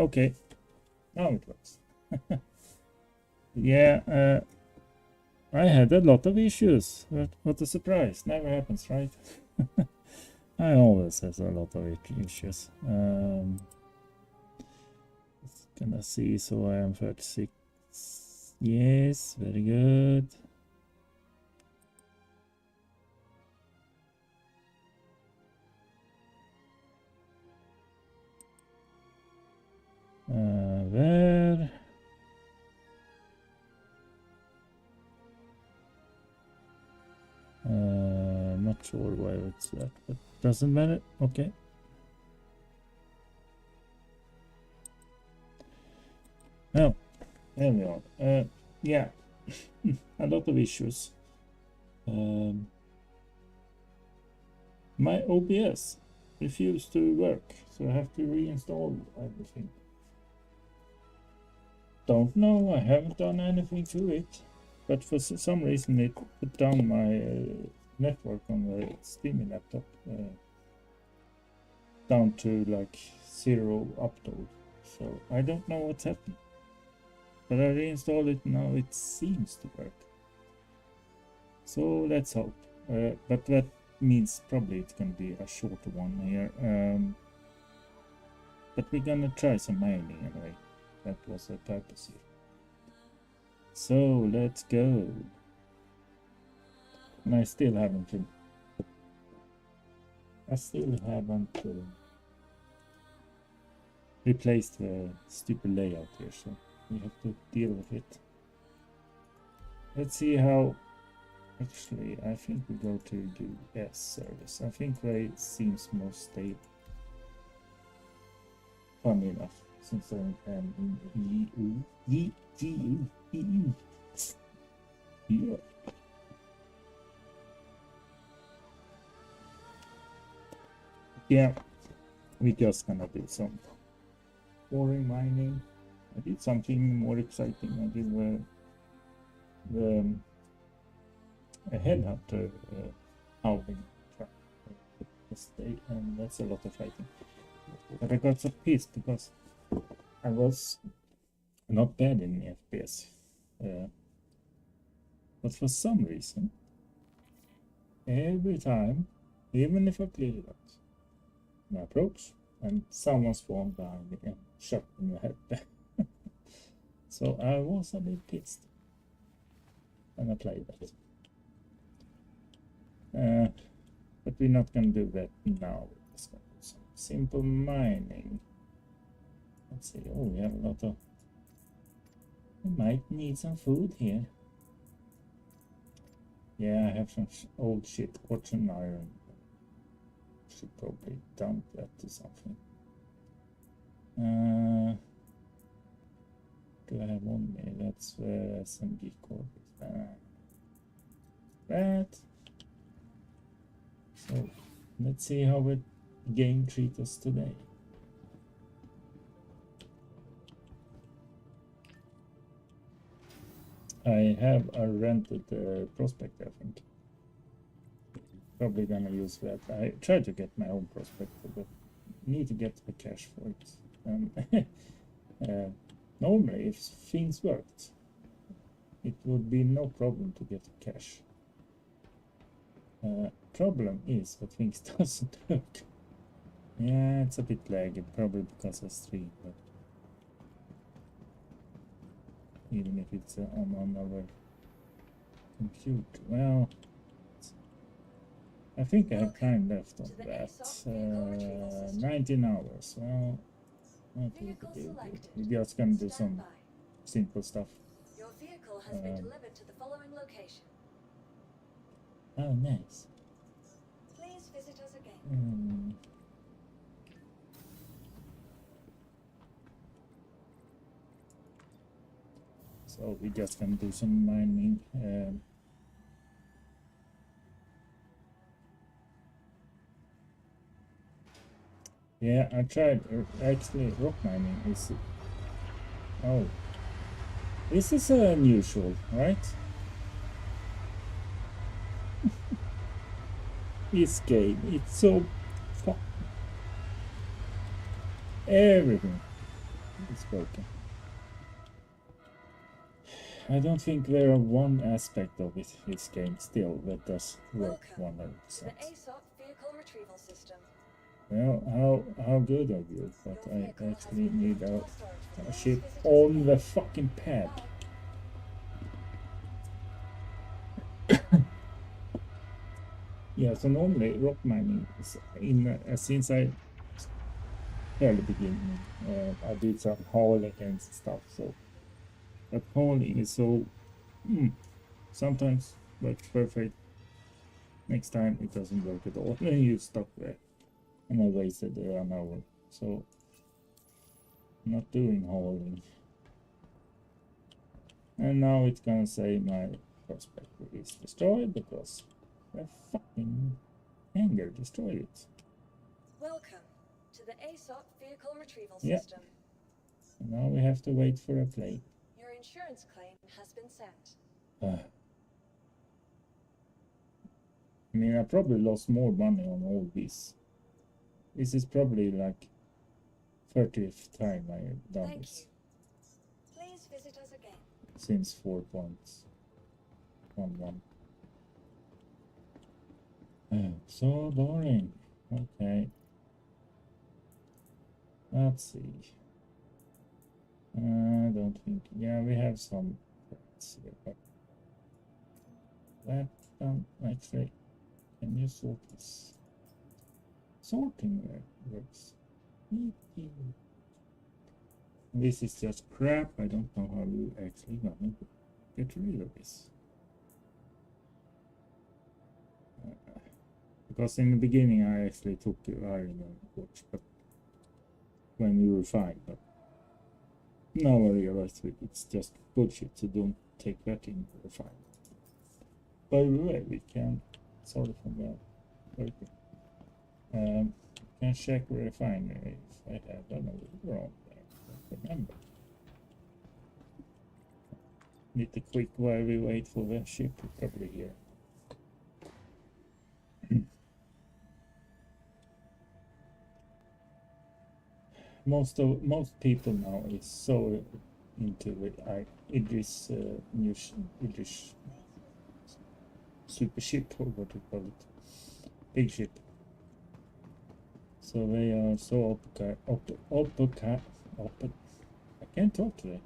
Okay, now it works. Yeah, I had a lot of issues. What a surprise. Never happens, right? I always have a lot of issues. Gonna see, so I am 36. Yes, very good. There. Not sure why it's that, but doesn't matter. Okay. Now, there we are. Yeah, a lot of issues. My OBS refused to work, so I have to reinstall everything. Don't know, I haven't done anything to it, but for some reason it put down my network on the Steamy laptop down to like 0 upload. So I don't know what's happened, but I reinstalled it now. It seems to work. So let's hope. But that means probably it's gonna be a shorter one here. But we're gonna try some mining anyway. That was the purpose here. So let's go. And I still haven't replaced the stupid layout here, so we have to deal with it. Let's see how. Actually, I think we go to do S service. I think that seems most stable. Funny enough, since I am in EU. Yeah. Yeah, we're just gonna do some boring mining. I did something more exciting. I did a headhunter howling track yesterday, and that's a lot of fighting. But I got so pissed because I was not bad in FPS. But for some reason, every time, even if I clear it out, I approach and someone spawned behind me and shot me in the head. So I was a bit pissed when I played that. But we're not gonna do that now. Let's go do some simple mining. Let's see. Oh, we have a lot of. We might need some food here. Yeah, I have some old shit, quartz and iron. Should probably dump that to something. Do I have one there? That's where SMG core is. That. So let's see how the game treats us today. I have a rented prospector, I think. Probably gonna use that. I tried to get my own prospector, but need to get the cash for it. Normally, if things worked, it would be no problem to get cash. Problem is that things doesn't work. Yeah, it's a bit laggy, probably because of stream, but even if it's on another computer. Well, I think I have time left on that. 19 hours. Well, not really good. We're just gonna do some simple stuff. Your vehicle has been delivered to the following location. Oh, nice. Please visit us again. So we're just gonna do some mining. Yeah, I tried. Actually, rock mining is. Oh, this is unusual, right? This game, it's so fuck everything. it's broken. I don't think there are one aspect of this game still that does work Welcome to 100%. the ASOP vehicle retrieval system. Well, how good of you, but Your I vehicle has actually been need brought a to storage. a Please ship visit us on again. the fucking pad. Bye. Yeah, so normally rock mining is in since I fairly beginning, I did some hauling and stuff. So, but hauling is so sometimes works perfect. Next time it doesn't work at all. Then you stuck there, and I wasted an hour. So, not doing hauling. And now it's gonna say my prospector is destroyed because the fucking anger destroyed it. Welcome to the ASOP vehicle retrieval Yeah. system. So now we have to wait for a plane. Your insurance claim has been sent. I mean, I probably lost more money on all this. This is probably like 30th time I have done Thank this you. Please visit us again. since 4.11. So boring. Okay. Let's see. I don't think. Yeah, we have some. Let's see. But that actually. Can you sort this? Sorting works. This is just crap. I don't know how you actually gonna get rid of this. Because in the beginning I actually took iron and watch, but when you were fine. But now I realize it's just bullshit. So don't take that in refine. By the way, we can sorry from that. Can check refinery if I have done a wrong there. I don't remember. Need a quick while we wait for the ship, probably here. Most people now is so into Idris Idris super ship or what you call it, big ship. So they are so I can't talk today.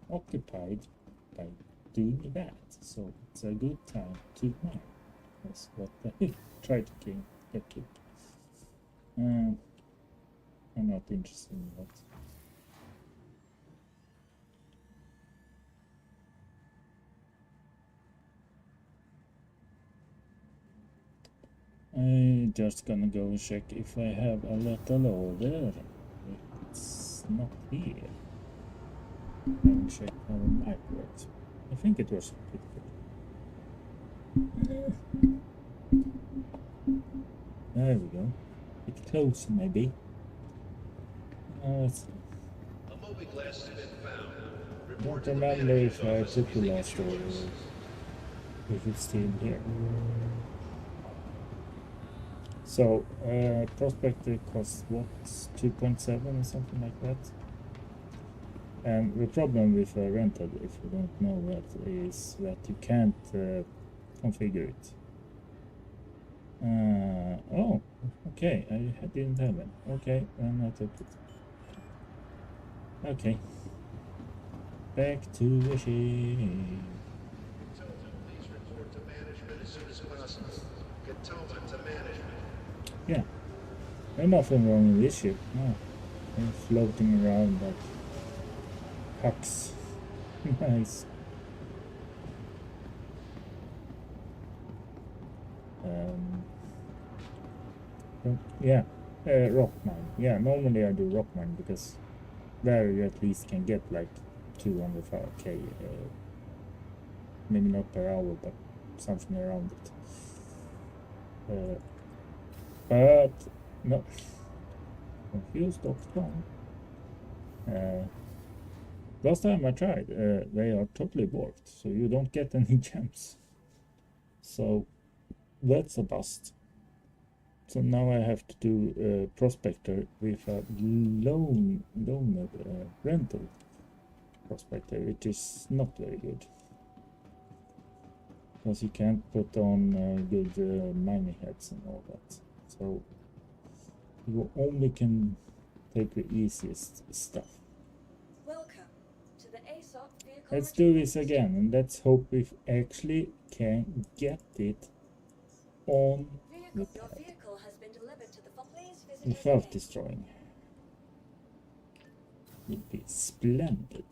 Occupied by doing that. So it's a good time to mine. That's what I try to get to. I'm not interested in that. I'm just gonna go and check if I have a letter order. It's not here. And check how it might work. I think it was pretty good. There we go. Bit close maybe. Let's see. Don't remember if I took the last order or if it's still here. So, prospector costs what? 2.7 or something like that. And the problem with a rental, if you don't know that, is that you can't configure it. Oh, okay, I didn't have it. Okay, then I took it. Okay. Back to the ship. Please report to management as soon as possible. Katoma to management. Yeah. There's nothing wrong with this ship. No. They're floating around like hucks. Nice. Yeah. Rock mine. Yeah, normally I do rock mine because there you at least can get like 205k. Maybe not per hour, but something around it. But no. Confused.com. Last time I tried, they are totally warped, so you don't get any gems. So that's a bust. So now I have to do a prospector with a loan rental prospector, which is not very good. Because you can't put on good mining heads and all that. So you only can take the easiest stuff. Welcome to the ASOP vehicle. Let's do this again, and let's hope we actually can get it on the Your pad vehicle has been delivered to the Please visit without us destroying. Would be splendid.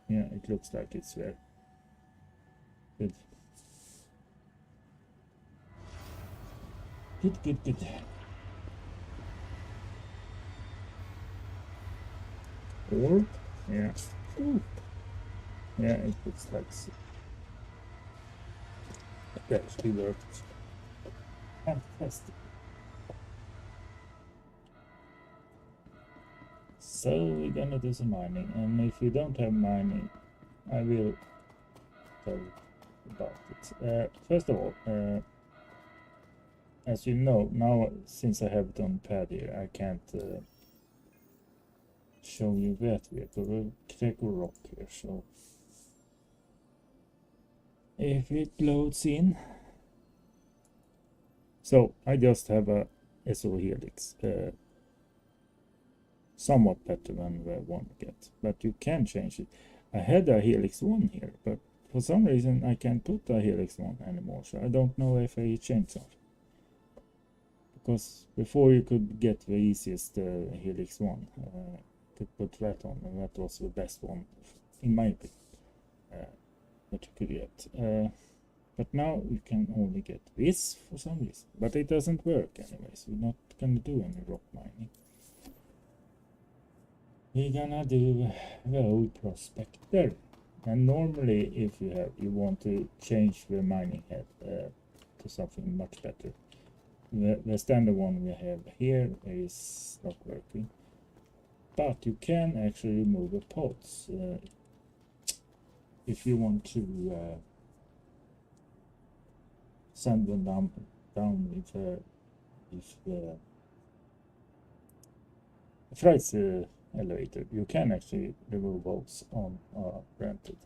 Yeah, it looks like it's there. Good. Good. Or, yeah. Ooh. Yeah, it looks like it actually worked. Fantastic. So we're gonna do some mining, and if you don't have mining, I will tell you about it. First of all, as you know, now since I have it on pad here, I can't show you that vehicle. We'll take a rock here, so if it loads in. So I just have a SO Helix, somewhat better than the one get, but you can change it. I had a Helix 1 here, but for some reason I can't put a Helix 1 anymore, so I don't know if I changed something. Because before you could get the easiest Helix 1, could put that on, and that was the best one, in my opinion, that you could get. But now you can only get this for some reason. But it doesn't work anyways. We're not gonna do any rock mining. We're gonna do the old prospector. And normally if you want to change the mining head to something much better. The standard one we have here is not working. But you can actually remove the pods if you want to send them down with the freight elevator. You can actually remove those on rented.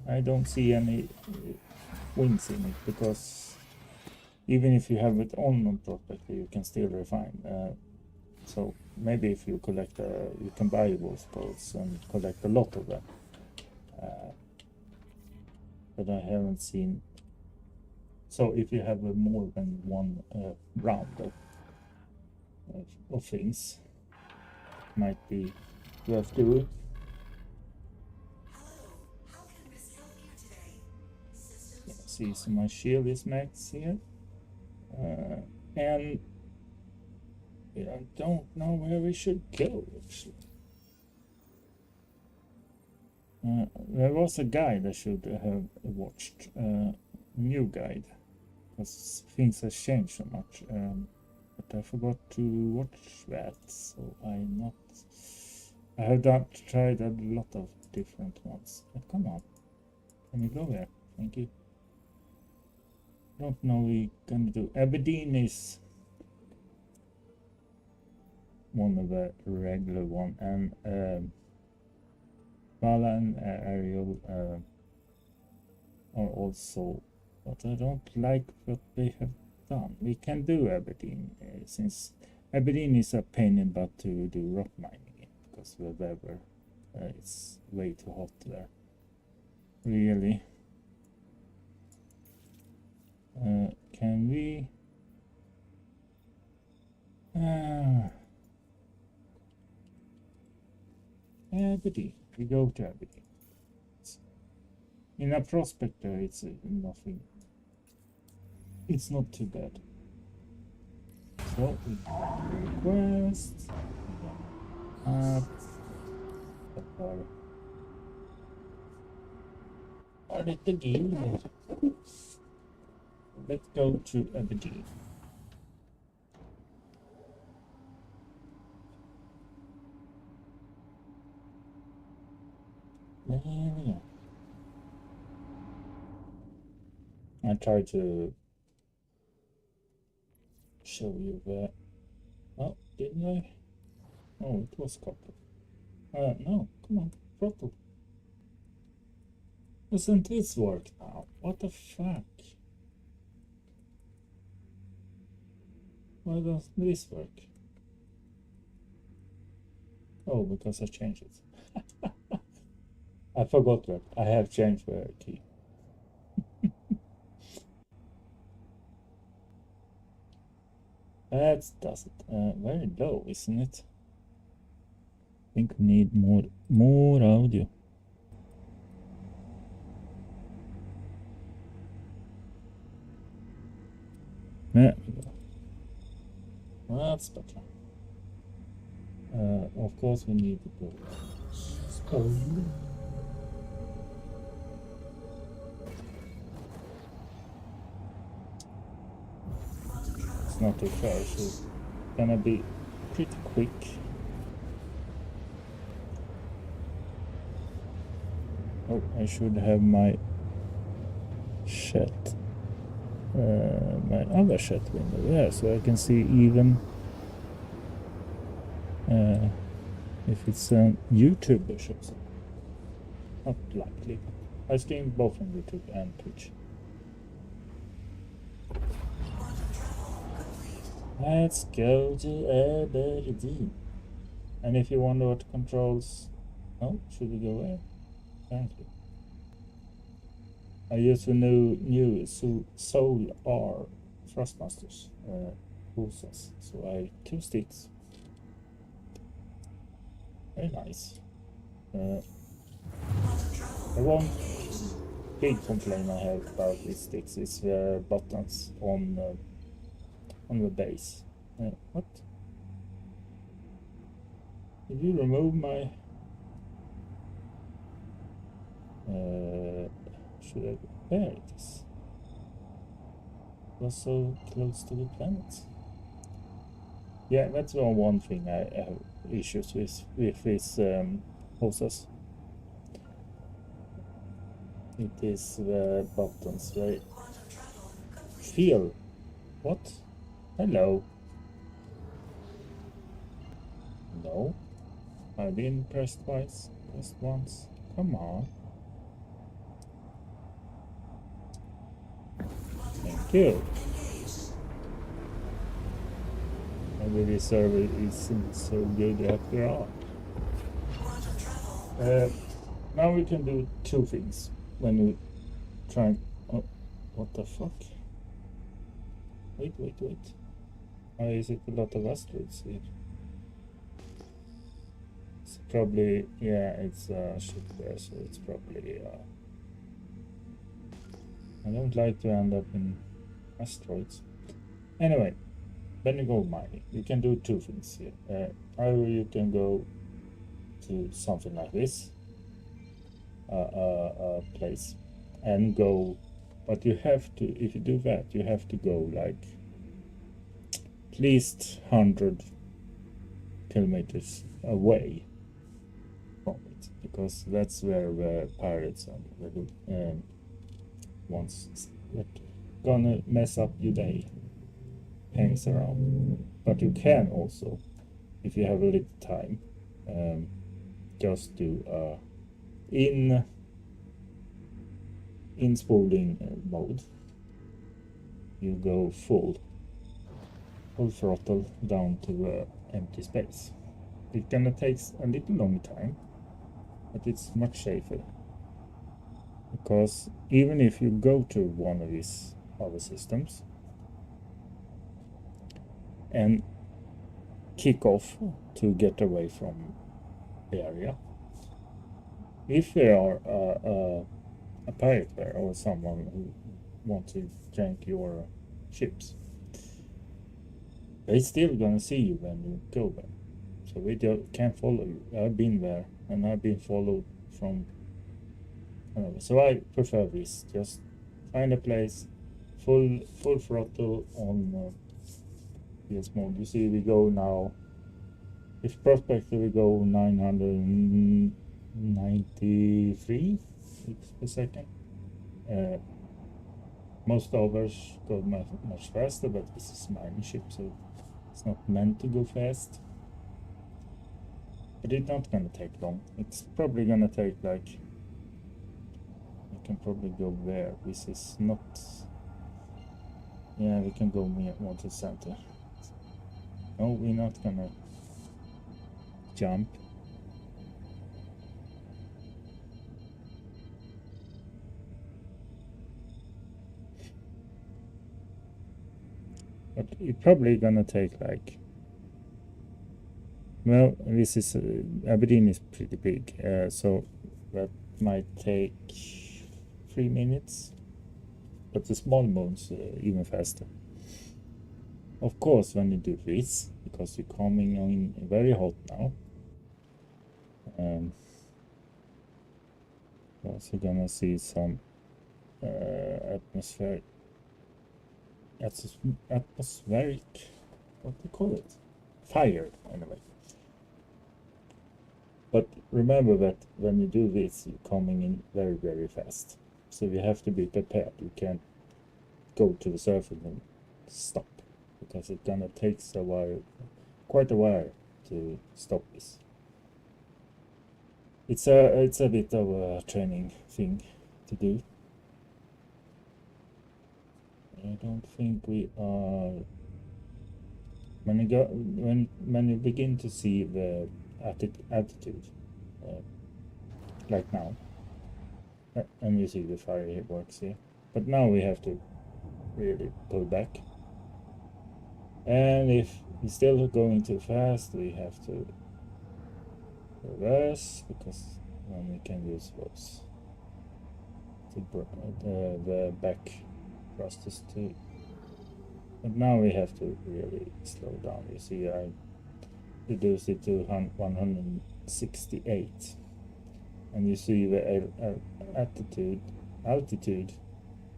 I don't see any wings in it, because even if you have it on prospector, you can still refine. So maybe if you collect, you can buy those poles and collect a lot of them. But I haven't seen. So if you have more than one round of things, might be worth doing. See, so my shield is max here, and I don't know where we should go actually. There was a guide I should have watched, new guide, because things have changed so much, but I forgot to watch that, so I have tried a lot of different ones. But come on, can you go there? Thank you. Don't know we're gonna do. Aberdeen is one of the regular one, and Vala and Ariel are also, but I don't like what they have done. We can do Aberdeen, since Aberdeen is a pain in the butt to do rock mining in, because the weather, it's way too hot there. Really. Can we? Aberdeen. We go to Aberdeen. In a prospector, it's nothing. It's not too bad. So we request. Are it the game? Let's go to Aberdeen. Yeah. I tried to show you where. Oh, didn't I? Oh, it was copper. No, come on, throttle. Doesn't this work now? What the fuck? Why doesn't this work? Oh, because I changed it. I forgot that. I have changed the key. That does it. Very low, isn't it? I think we need more audio. There we go. That's better. Of course we need to go slowly. It's not too far, so it's gonna be pretty quick. Oh, I should have my chat, my other chat window there, so I can see even if it's a YouTuber shows up. Not likely. I stream both on YouTube and Twitch. Let's go to Aberdeen. And if you wonder what controls... Oh, should we go there? Apparently. I use the new Soul R Thrustmasters pulses. So I have 2 sticks. Very nice. The one big complaint I have about these sticks is the buttons on the base. What? Did you remove my... should I... There it is. It was so close to the planet. Yeah, that's one thing I have issues with these hoses. It is the buttons. They feel... What? Hello. No. I didn't press twice. Pressed once. Come on. Thank you. Maybe this server isn't so good after all. Now we can do 2 things when we try... Oh, what the fuck? Wait. Why is it a lot of asteroids here? It's probably... Yeah, it's a ship there, so it's probably... I don't like to end up in asteroids. Anyway, when you go mining, you can do 2 things here. Either you can go to something like this, a place, and go, but you have to, if you do that, you have to go like at least 100 kilometers away from it, because that's where the pirates and the ones that gonna mess up your day hangs around. But you can also, if you have a little time, just do in spooling mode. You go full throttle down to empty space. It gonna take a little long time, but it's much safer, because even if you go to one of these other systems and kick off to get away from the area, if there are a pirate there or someone who wants to jank your ships, they still gonna see you when you go there, so they can't follow you. I've been there and I've been followed from... So I prefer this. Just find a place, full throttle on PS mode. You see, we go now. If prospector, we go 900 93 meters per second. Most overs go much faster, but this is mining ship, so it's not meant to go fast. But it's not gonna take long. It's probably gonna take like, I can probably go there. This is not, yeah, we can go more to center. No, we're not gonna jump. But it's probably gonna take like, well, this is, Aberdeen is pretty big, so that might take 3 minutes. But the small moons even faster. Of course, when you do this, because you're coming in very hot now, you're also gonna see some atmospheric, what do you call it? Fire, anyway. But remember that when you do this, you're coming in very, very fast. So you have to be prepared. You can't go to the surface and stop, because it's gonna take a while, quite a while, to stop this. It's a bit of a training thing to do. I don't think we are. When you begin to see the altitude, like now, and you see the fireworks here, but now we have to really pull back. And if we're still going too fast, we have to reverse, because then we can use those the back thrusters too. But now we have to really slow down. You see, I reduced it to 168, and you see the altitude.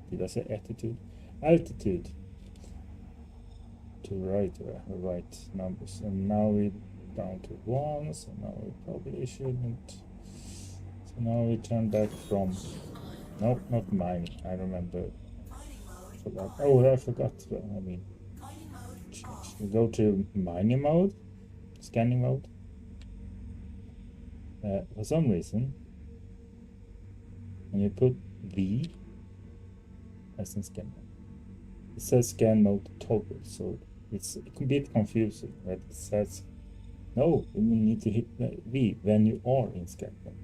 Did I say attitude? Altitude to right numbers, and now we're down to 1, so now we probably shouldn't. So now we turn back from, no, not mining, I remember, I forgot, I mean, we go to mining mode, scanning mode. For some reason, when you put V as in scan mode, it says scan mode toggle, so it's a bit confusing that it says, no, you need to hit V when you are in scan mode.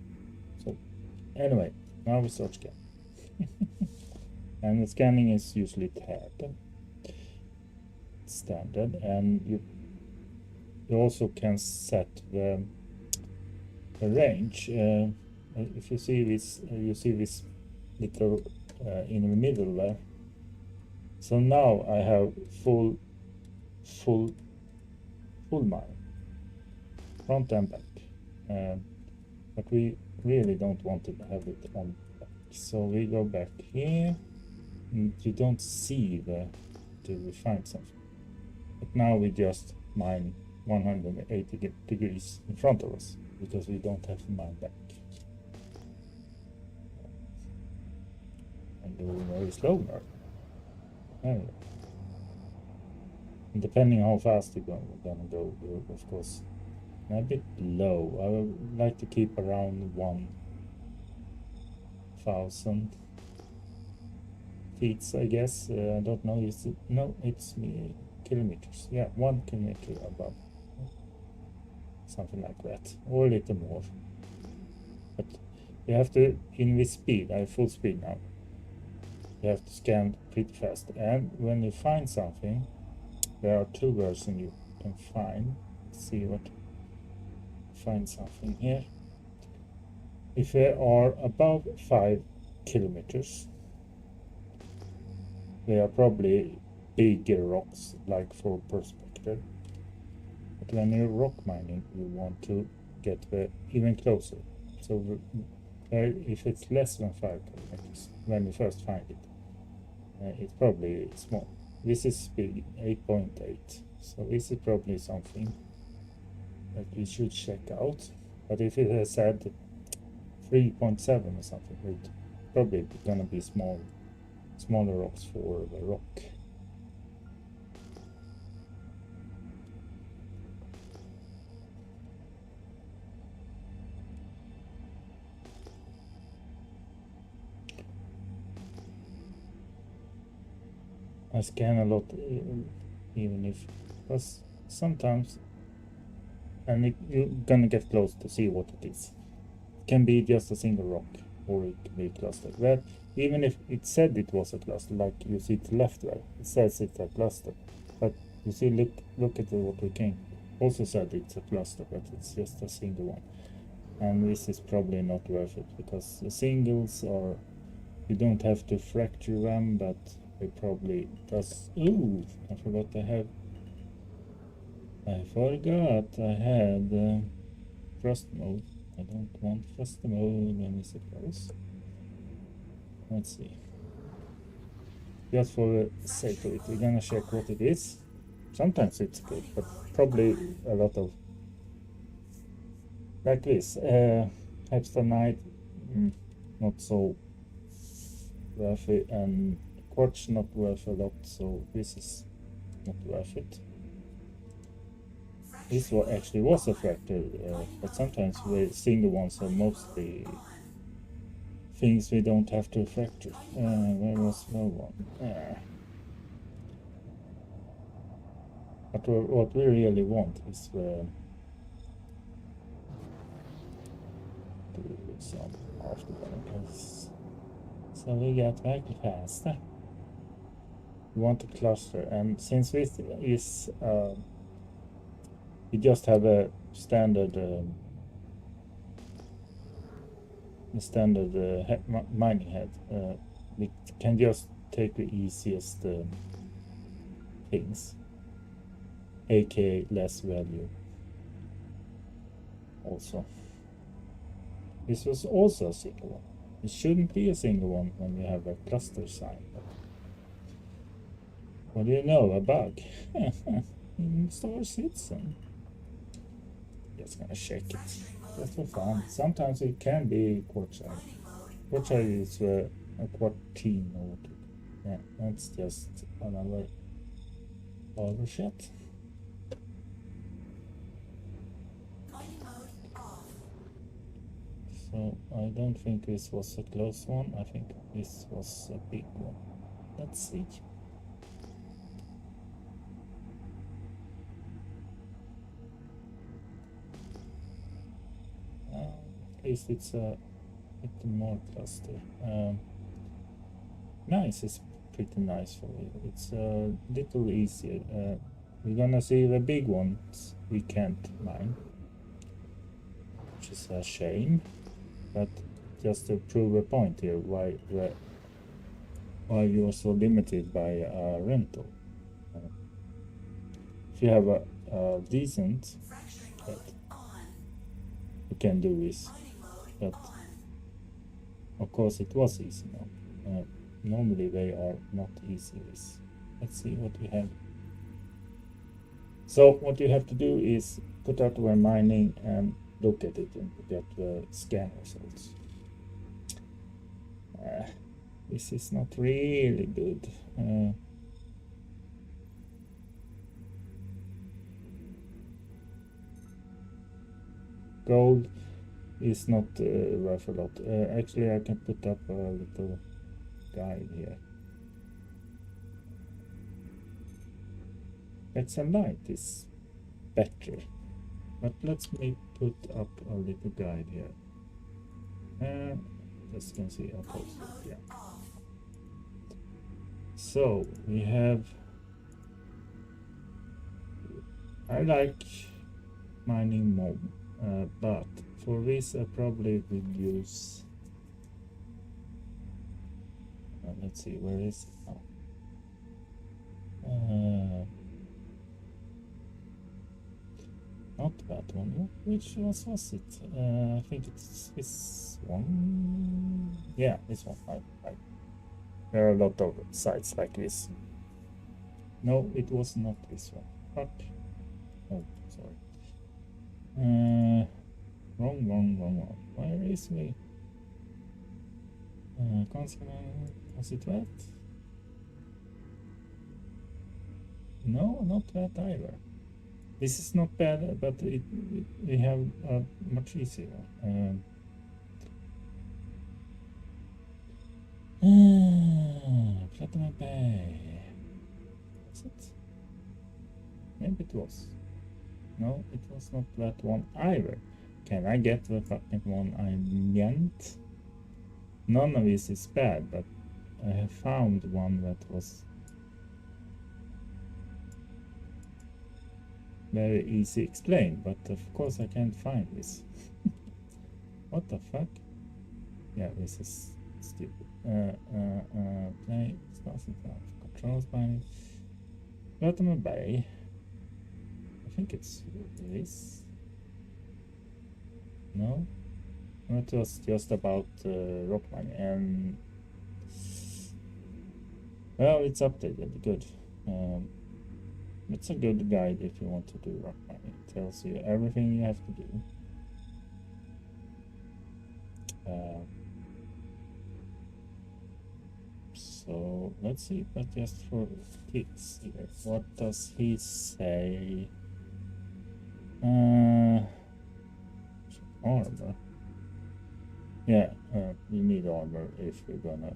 So anyway, now we start scan. And the scanning is usually tab standard, and you also can set the range. If you see this, little in the middle there. So now I have full mine, front and back, but we really don't want to have it on back. So we go back here, and you don't see to find something. But now we just mine 180 degrees in front of us, because we don't have to mine back. And we're very slow now. Anyway. And depending how fast you're gonna go, you're of course a bit low. I would like to keep around 1,000 feet, I guess. I don't know. It's kilometers. Yeah, 1 kilometer above, something like that, or a little more. But you have to, in this speed, I have full speed now. You have to scan pretty fast, and when you find something, there are 2 versions you can find. Let's see what. Find something here. If they are above 5 kilometers, they are probably bigger rocks, like for prospector. But when you're rock mining, you want to get even closer. So if it's less than 5 kilometers, when you first find it, it's probably small. This is big, 8.8. So this is probably something that we should check out. But if it has said 3.7 or something. With probably gonna be smaller rocks for the rock. I scan a lot, even if, because sometimes, and you're gonna get close to see what it is. It can be just a single rock, or it can be a cluster. Well, even if it said it was a cluster, like you see to the left there, it says it's a cluster. But you see, look at what we can. Also said it's a cluster, but it's just a single one. And this is probably not worth it, because the singles are, you don't have to fracture them, but it probably does. Ooh, I forgot I had thrust mode. I don't want thrust mode. When is it close? Let's see. Just for the sake of it, we're gonna check what it is. Sometimes it's good, but probably a lot of like this. Hepstanite, not so worth it, and quartz not worth a lot, so this is not worth it. This one actually was a fractal, but sometimes the single ones are mostly things we don't have to fracture. Where was the one? But what we really want is do some afterburners. So we get very faster. We want a cluster, and since this is we just have a standard mining head. We can just take the easiest things, aka less value. Also, this was also a single one. It shouldn't be a single one when you have a cluster sign. What do you know? A bug in Star Citizen. Just gonna check it just for fun. Sometimes it can be quartzite. Quartzite is a quartine or yeah, that's just another shit. So I don't think this was a close one. I think this was a big one. Let's see. At least it's a bit more cluster. Nice is pretty nice for me. It's a little easier. We're gonna see the big ones we can't mine, which is a shame. But just to prove a point here, why you are so limited by rental. If you have a decent head, you can do this. But of course it was easy now. Normally they are not easy. Let's see what we have. So what you have to do is put out where mining and look at it and get the scan results. This is not really good. Gold is not worth a lot. Actually, I can put up a little guide here. Hexalite is better, but let me put up a little guide here. Just can see I'll post it. Yeah. So we have. I like mining more, but for this I probably will use. Let's see, where is it now? Not that one. Which was it? I think it's this one. Yeah, this one. There are a lot of sites like this. No, it was not this one. Fuck. Oh, sorry. Wrong. Where is me? Consequence, was it that? No, not that either. This is not bad, but we have a much easier one. Platinum Bay. Was it? Maybe it was. No, it was not that one either. Can I get the fucking one I meant? None of this is bad, but I have found one that was very easy explained, but of course I can't find this. What the fuck? Yeah, this is stupid. Play starts with controls by Platinum Bay. I think it's this. No? It was just about rock mining, and well, it's updated. Good. It's a good guide if you want to do rock mining. It tells you everything you have to do. So let's see, but just for kicks here, what does he say? Armor. Yeah, you need armor if you're gonna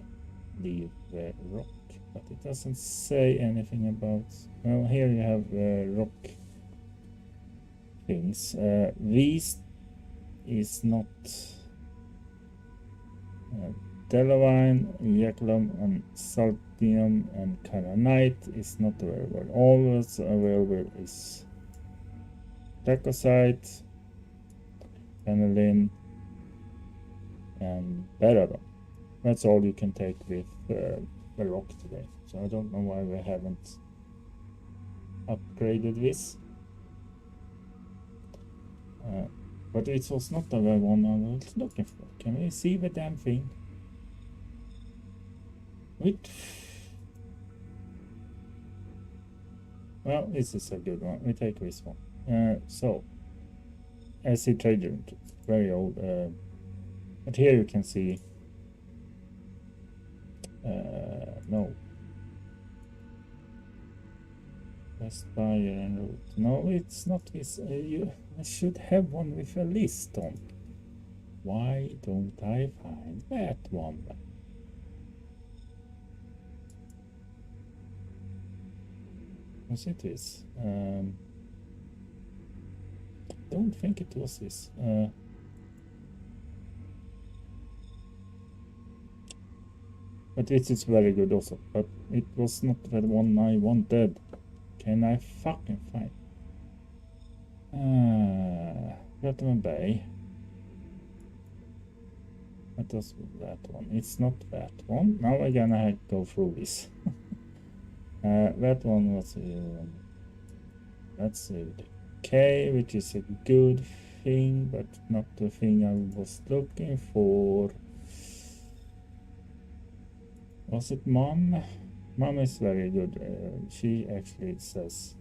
leave the rock, but it doesn't say anything about. Well, here you have rock things. These is not Delavine, Yaculum, and Saltium, and Karanite is not available. All that's available is Tacosite, Aniline, and Beradon. That's all you can take with the rock today. So I don't know why we haven't upgraded this. But it was not the one I was looking for. Can we see the damn thing? Wait. Well, this is a good one. We take this one. So, SC Trader, very old. But here you can see. No. Best buyer and route. No, it's not this. I should have one with a list on. Why don't I find that one? Was it this? Don't think it was this. But it is very good also. But it was not the one I wanted. Can I fucking find? Platinum Bay. What was that one? It's not that one. Now we're gonna go through this. That one was that's the K, which is a good thing, but not the thing I was looking for. Was it Mom? Mom is very good. She actually says,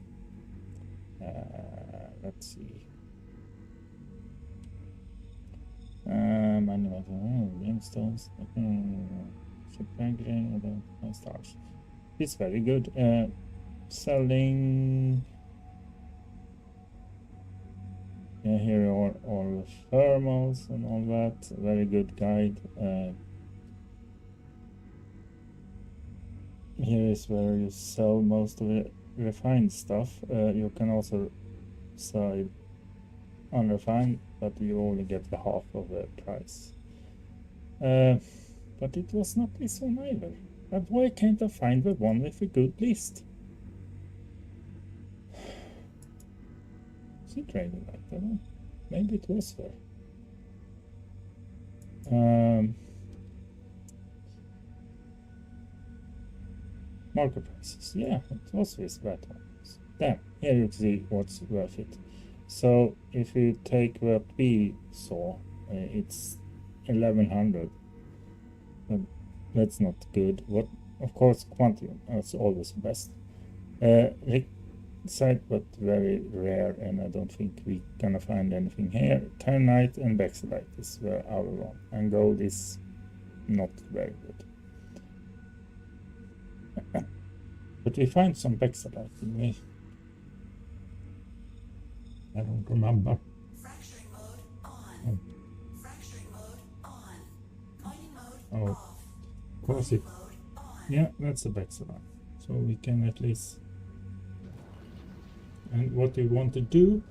let's see. Manual gemstones, ship packaging, stars. It's very good. Selling. Yeah, here are all the thermals and all that. Very good guide. Here is where you sell most of the refined stuff. You can also sell unrefined, but you only get the half of the price. But it was not this one either. But why can't I find the one with a good list? Is it raining like that? Maybe it was there. Market prices. Yeah, it was this that one. Damn, here you see what's worth it. So if you take what we saw, it's 1100. But that's not good. What, of course, Quantium is always the best. Site, but very rare, and I don't think we're gonna find anything here. Ternite and Bexelite is where our one, and gold is not very good. But we find some Bexalite, didn't we? I don't remember. Fracturing mode on. Oh. Fracturing mode on. Mining mode Oh, off. of course it. Mode on. Yeah, that's a Bexalite. So we can at least. And what we want to do,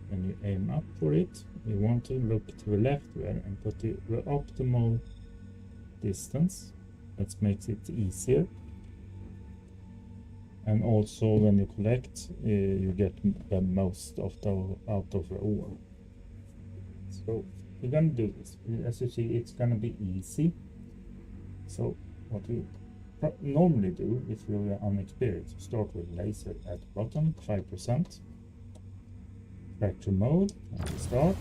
when you aim up for it, we want to look to the left there and put the optimal distance. That makes it easier. And also when you collect, you get the most of out of the ore. So we're gonna do this. As you see, it's gonna be easy. So what we normally do if you're unexperienced, start with laser at the bottom, 5%. Fracture mode, and start.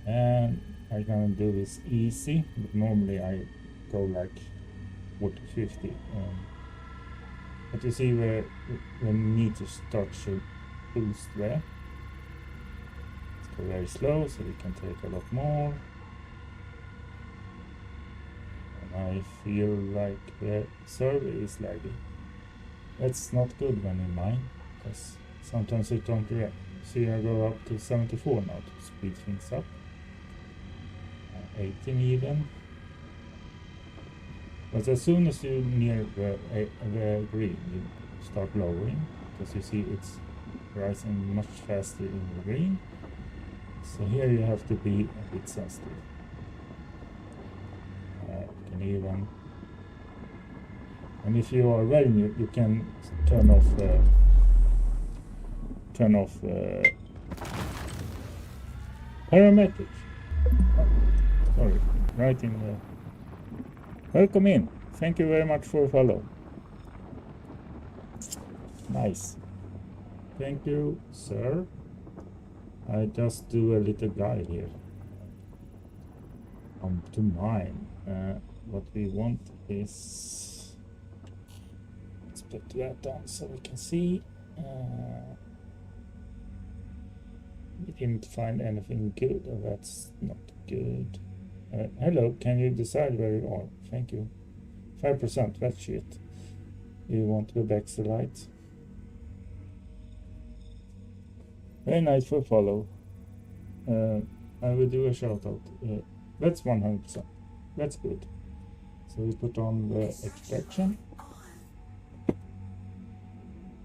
And I'm gonna do this easy, but normally I go like 40-50. But you see where we need to start to boost there. Let's go very slow so we can take a lot more. And I feel like the server is lagging. That's not good when in mine, because sometimes you don't react. See, I go up to 74 now to speed things up. 18 even. But as soon as you're near the green, you start lowering, because you see it's rising much faster in the green. So here you have to be a bit sensitive. You can even, and if you are ready, you can turn off parametric. Sorry, right in the. Welcome in. Thank you very much for a follow. Nice. Thank you, sir. I just do a little guide here. To mine. What we want is, let's put that on so we can see. We didn't find anything good. That's not good. Hello, can you decide where you are? Thank you. 5%, that's shit. You want to go back to the light? Very nice for follow. I will do a shout out. That's 100%. That's good. So we put on the extraction.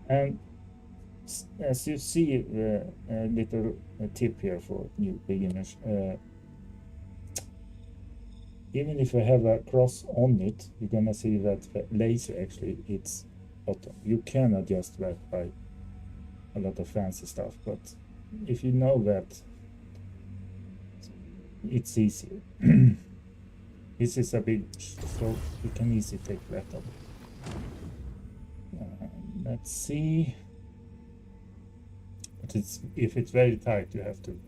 And as you see, the little tip here for new beginners. Even if you have a cross on it, you're gonna see that the laser actually hits bottom. You can adjust that by a lot of fancy stuff, but if you know that, it's easier. This is a big, so you can easily take that off. Let's see. But if it's very tight, you have to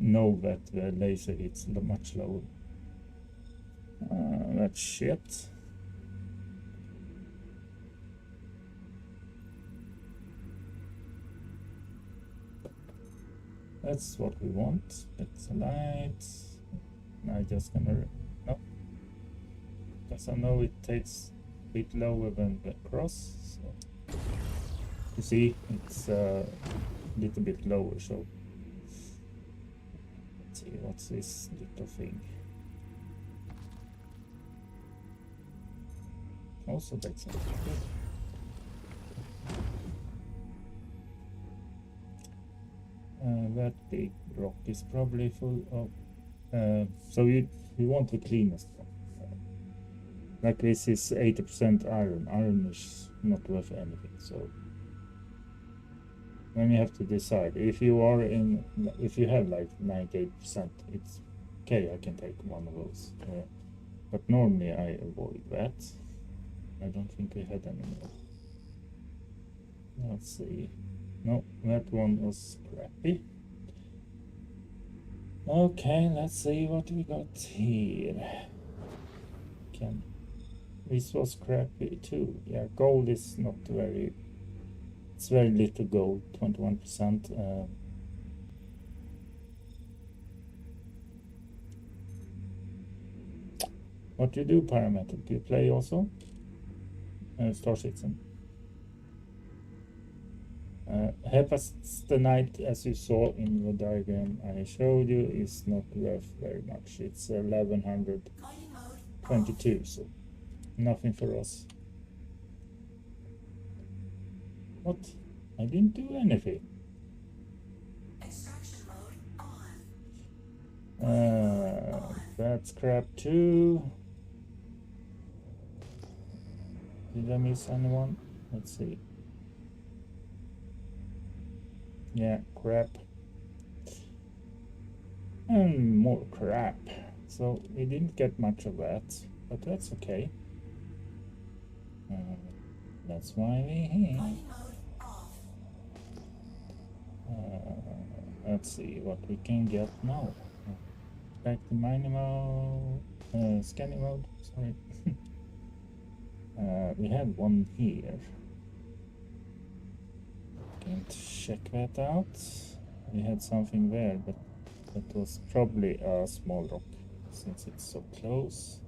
know that the laser hits much lower. That's shit. That's what we want. It's a light. I'm just gonna no, because I know it takes a bit lower than the cross. So. You see, it's a little bit lower. So let's see, what's this little thing? Also, that's not good. That big rock is probably full of. So you want the cleanest one. Like this is 80% iron. Iron is not worth anything. So then you have to decide if you are in. If you have like 98%, it's okay. I can take one of those. But normally I avoid that. I don't think we had any more. Let's see. No, that one was crappy. Okay, let's see what we got here. This was crappy too. Yeah, gold is not very. It's very little gold, 21%. What do you do, Parametric? Do you play also? Star Citizen. Hephaestonite, as you saw in the diagram I showed you, is not worth very much. It's 1122, so nothing for us. What? I didn't do anything. Extraction mode on. That's crap too. Did I miss anyone? Let's see. Yeah, crap. And more crap. So we didn't get much of that, but that's okay. That's why we're here. Mining mode off. Let's see what we can get now. Back to mining mode, scanning mode, sorry. We had one here. Can't check that out. We had something there, but that was probably a small rock since it's so close.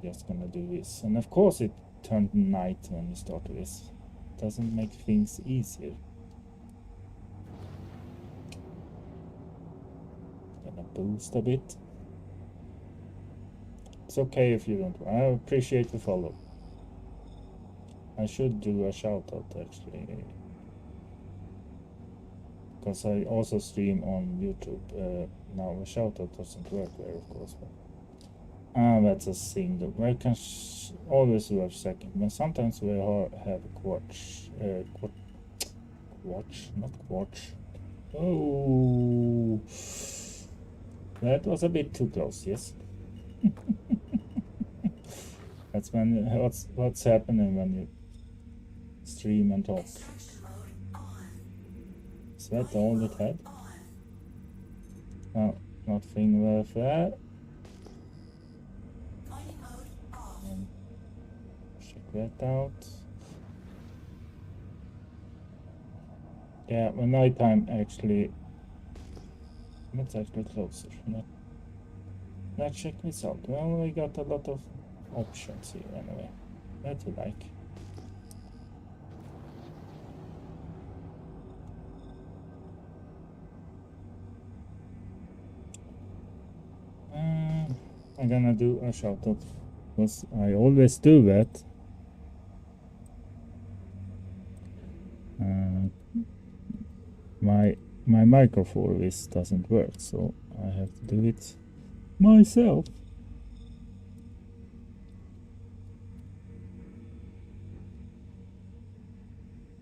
Just gonna do this, and of course it turned night when you start this. Doesn't make things easier. Gonna boost a bit. It's okay if you don't. I appreciate the follow. I should do a shout out actually, because I also stream on YouTube. Now a shout out doesn't work there, of course. But that's a single. I can always do a second, but sometimes we have quartz, not quartz. Oh, that was a bit too close. Yes. That's when what's happening when you stream and talk. Extraction mode on. Is that all it had? No, nothing worth that. Mining mode off. Check that out. Yeah, when nighttime actually. Let's actually closer. Let's check this out. Well, we got a lot of options here anyway. That you like. I'm gonna do a shout out because I always do that. My microphone this doesn't work, so I have to do it myself.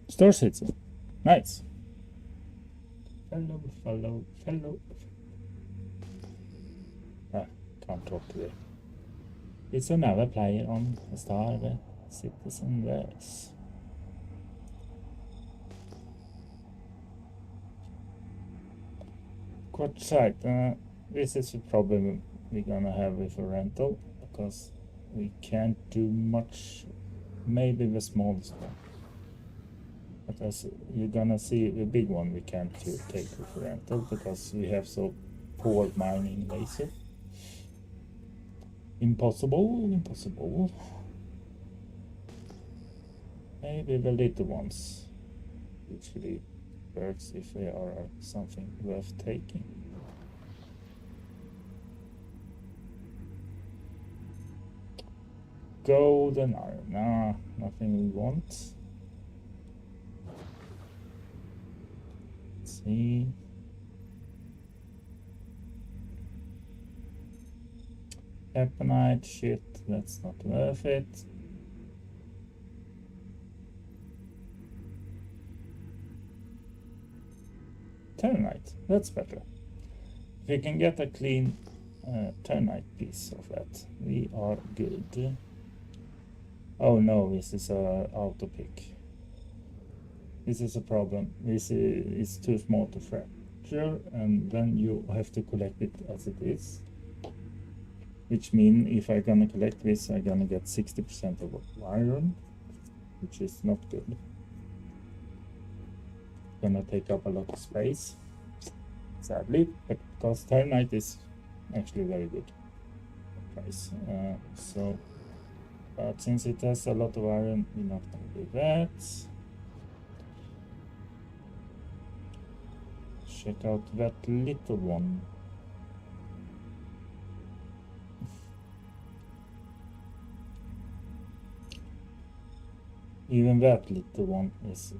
Star Citizen. Nice. Follow. Can't talk today. It's another player on Star Citizen Verse. Quartzite. This is a problem we're gonna have with a rental because we can't do much. Maybe the smallest one. But as you're gonna see, the big one we can't take with rental because we have so poor mining laser. Impossible. Maybe the little ones usually works if they are something worth taking. Golden iron. Nah, nothing we want. See. Eponite, shit, that's not worth it. Ternite, that's better. If we can get a clean ternite piece of that, we are good. Oh no, this is a auto pick. This is a problem. This is too small to fracture, and then you have to collect it as it is. Which means if I'm gonna collect this, I'm gonna get 60% of iron, which is not good. Gonna take up a lot of space, sadly, but because ternite is actually very good. price. But since it has a lot of iron, we're not gonna do that. Check out that little one. Even that little one is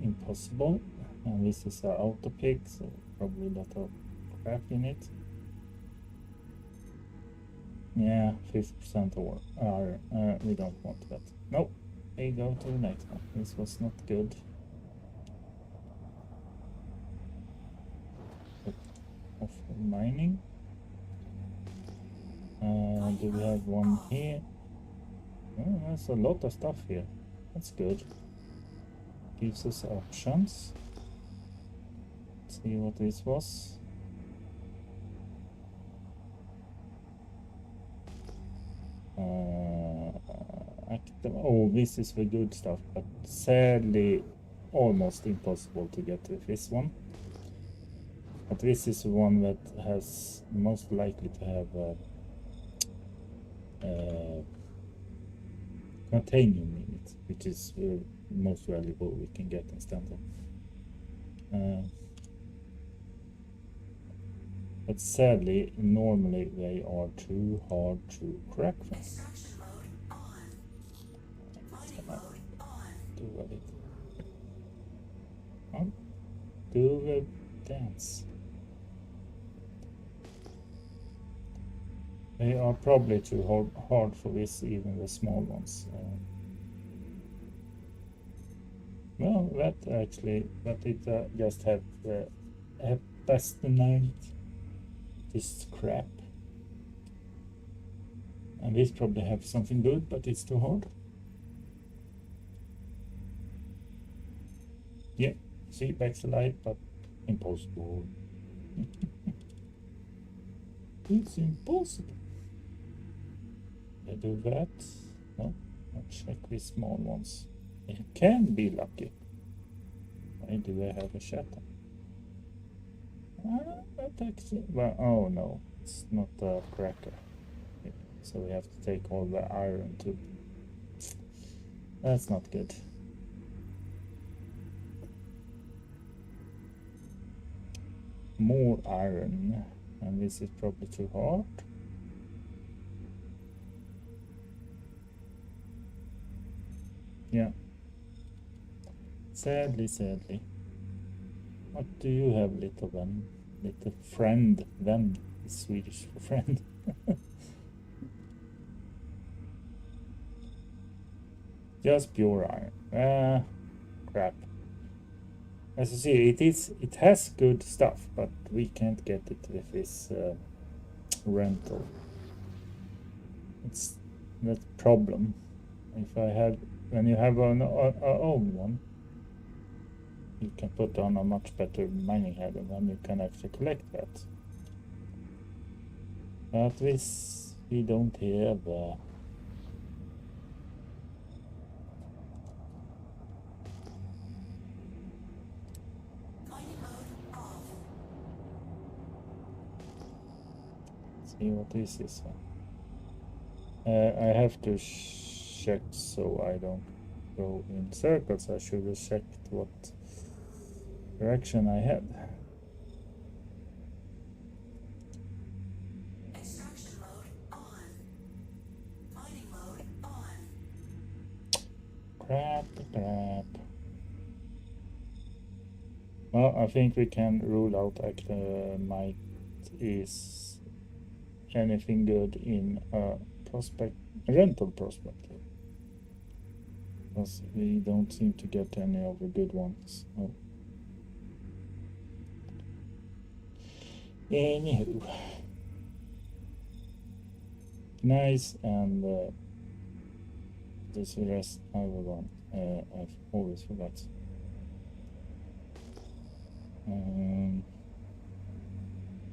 impossible. And this is our auto pick, so probably a lot of crap in it. Yeah, 50% or we don't want that. Nope. We go to the next one. This was not good. Off mining. Do we have one here? Oh, there's a lot of stuff here. That's good. Gives us options. Let's see what this was. Oh, this is the good stuff, but sadly almost impossible to get with this one. But this is the one that has most likely to have titanium in it, which is most valuable we can get instantly. But sadly, normally they are too hard to crack. Extraction mode on. Mining mode on. Do it. Oh, do the dance. They are probably too hard for this, even the small ones. Well, that actually, but it just have the hepasternite. This crap. And this probably have something good, but it's too hard. Yeah, see, back to life, but impossible. It's impossible. I do that. No, I'll check these small ones. It can be lucky. Why do I have a shatter? That actually, well, oh no, it's not a cracker. So we have to take all the iron too. That's not good. More iron, and this is probably too hard. Yeah. Sadly. What do you have, little then? Little friend then is Swedish for friend. Just pure iron. Crap. As you see, it has good stuff, but we can't get it with this rental. It's that problem. If I had, when you have an own one, you can put on a much better mining head, and then you can actually collect that. But this we don't have. Mining mode off. See what is this one? I have to check so I don't go in circles. I should have checked what direction I had. Extraction mode on. Mining mode on. Crap. Well, I think we can rule out might is anything good in a rental prospect. Because we don't seem to get any of the good ones. Oh. Anywho. Nice, and this rest I will run. I've always forgot.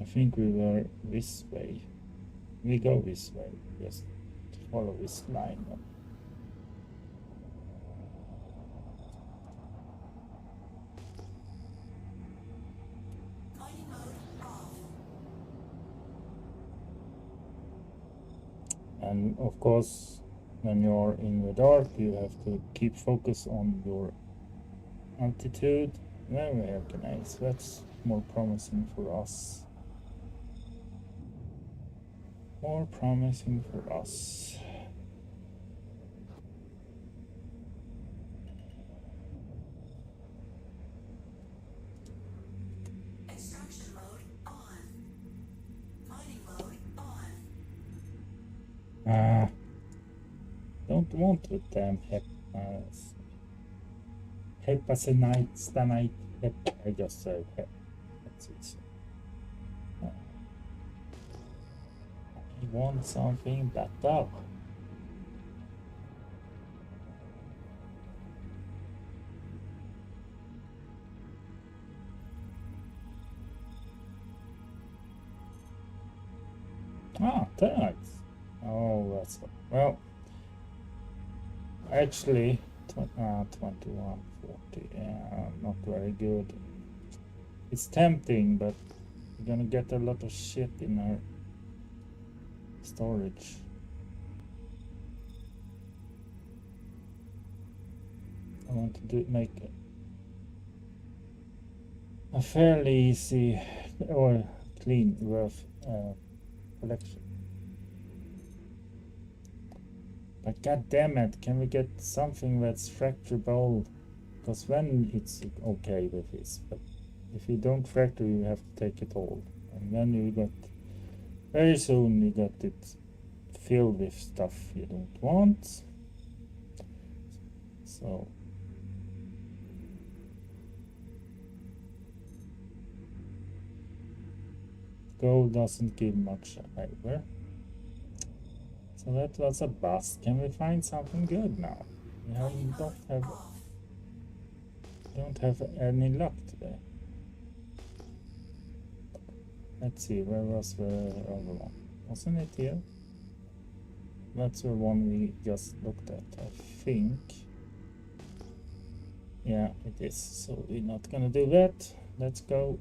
I think we were this way. We go this way. Just follow this line. Mining mode off. And of course, when you're in the dark, you have to keep focus on your altitude. Then we have grenades. That's more promising for us. More promising for us. Extraction mode on. Mining mode on. Ah, don't want to damn hepasinite, stanite, I just said hep. That's easy. I want something better. Ah, thanks. Oh, that's well. Actually, 2140. Yeah, not very good. It's tempting, but we're gonna get a lot of shit in our storage. I want to make a fairly easy or clean rough collection. But god damn it, can we get something that's fracturable? Because when it's okay with this, but if you don't fracture, you have to take it all. And then you got, very soon you got it filled with stuff you don't want. So gold doesn't give much either. So that was a bust. Can we find something good now? We don't have any luck today. Let's see, where was the other one? Wasn't it here? That's the one we just looked at, I think. Yeah, it is. So we're not gonna do that. Let's go.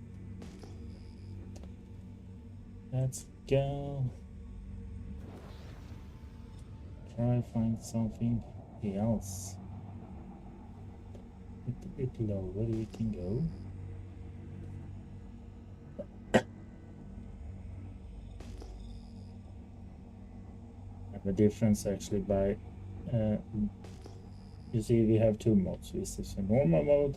Let's go. Try find something else. A bit lower we can go. Have a difference actually by you see we have two modes. This is a normal mode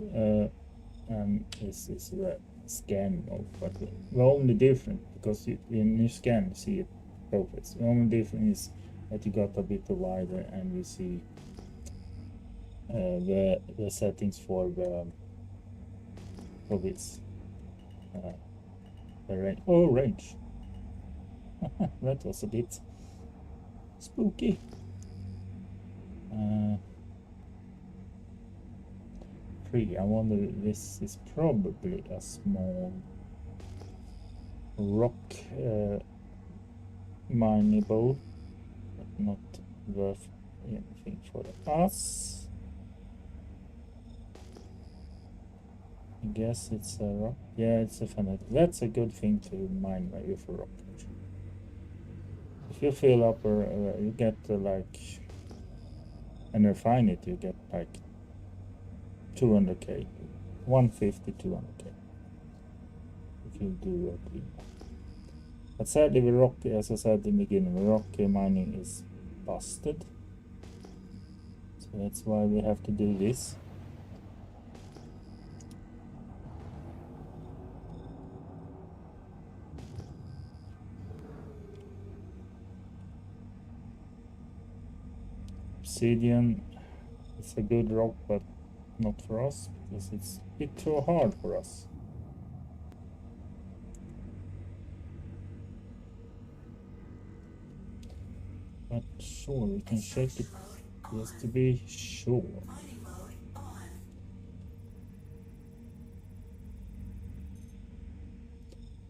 and this is the scan mode, but the only difference, because when you scan you see it both ways. The only difference is that you got a bit wider and you see the settings for this the range. Oh, range. That was a bit spooky. 3. I wonder if this is probably a small rock mineable, but not worth anything for us. I guess it's a rock. Yeah, it's a fanatic. That's a good thing to mine with a rock. If you fill up or you get like and refine it, you get like 200k, 150, 200k if you do a clean. But sadly, the rock, as I said in the beginning, the rock mining is busted. So that's why we have to do this. Obsidian is a good rock, but not for us because it's a bit too hard for us. But sure, we can shake it just to be sure. Mining mode on.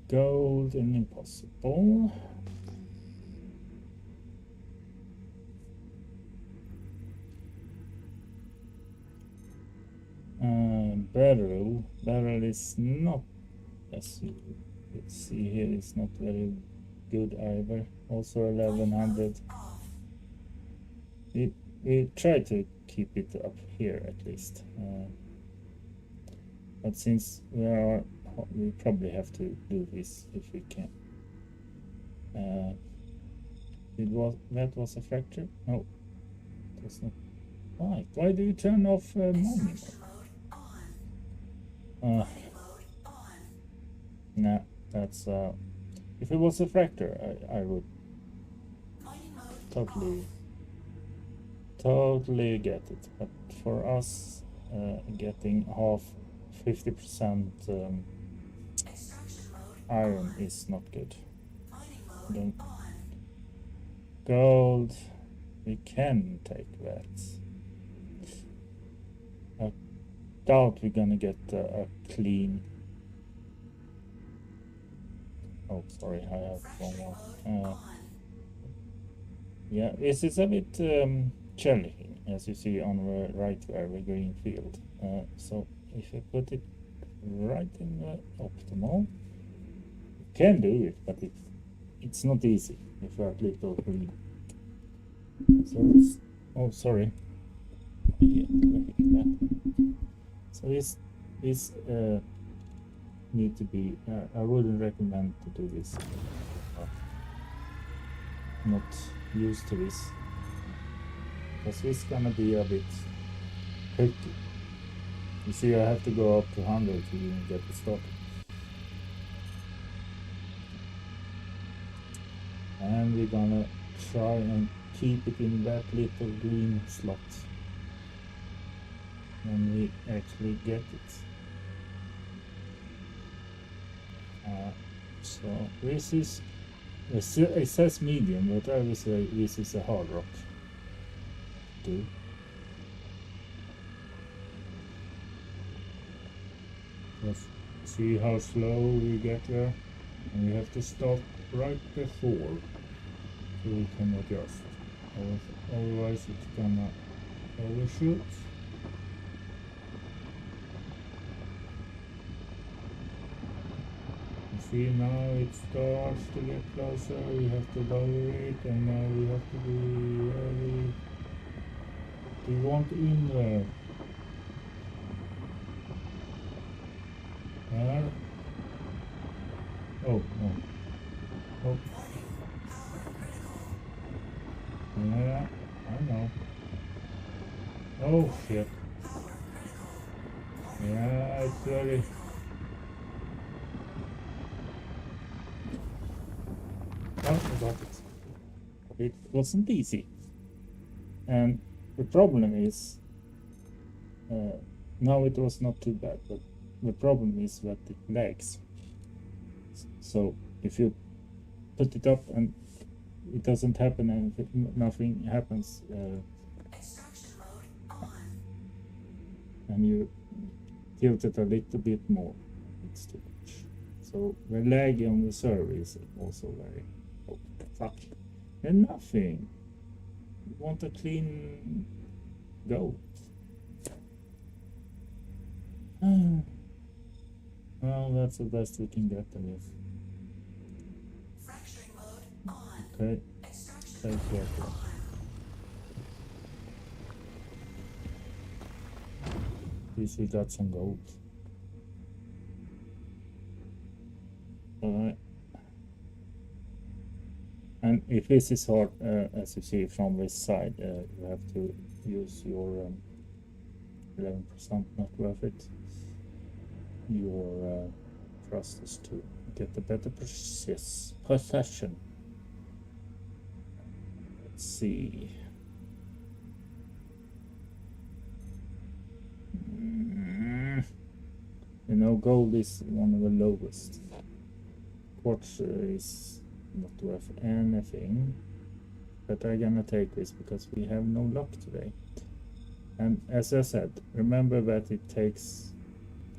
Gold and impossible. Barrel is not, as you can see here, it's not very good either. Also 1100. Off. we try to keep it up here at least. But since we probably have to do this if we can. That was a fracture? No, it was not. Why? Why do you turn off mining? Mode on. Uh, Mining mode on. nah, that's if it was a fracture, I would Mining mode totally off. totally get it. But for us, getting half 50% Extraction mode iron on. is not good. Mining Then mode on. gold, we can take that. I doubt we're gonna get a clean. Oh, sorry, I have one more. Mode on. Yeah, this is a bit challenging, as you see on the right where the green field. So if I put it right in the optimal, you can do it, but it's not easy if you have little green. So this, oh sorry. Yeah, so this need to be. I wouldn't recommend to do this. Not used to this, because it's gonna be a bit tricky. You see, I have to go up to 100 to even get it started. And we're gonna try and keep it in that little green slot when we actually get it. So this is, it says medium, but I would say this is a hard rock too. Let's see how slow we get there, and we have to stop right before so we can adjust. Otherwise it's gonna overshoot. You see, now it starts to get closer. We have to lower it, and now we have to be very. We want in there. There. Oh no. Oh. Yeah, I know. Oh shit. Yeah, it's very. Oh, I got it. It wasn't easy. And the problem is, now it was not too bad, but the problem is that it lags. So if you put it up and it doesn't happen and nothing happens, Extraction mode on. and you tilt it a little bit more, it's too much. So the lag on the server is also very. Oh, fuck. And nothing. You want a clean go. Well, that's the best we can get in this. Fracturing mode on. Okay, Extraction stay careful. At least we got some gold. Alright. And if this is hard, as you see from this side, you have to use your 11% not worth it. Your thrusters to get a better precision. Let's see. You know, gold is one of the lowest. Quartz is not worth anything, but I'm gonna take this because we have no luck today. And as I said, remember that it takes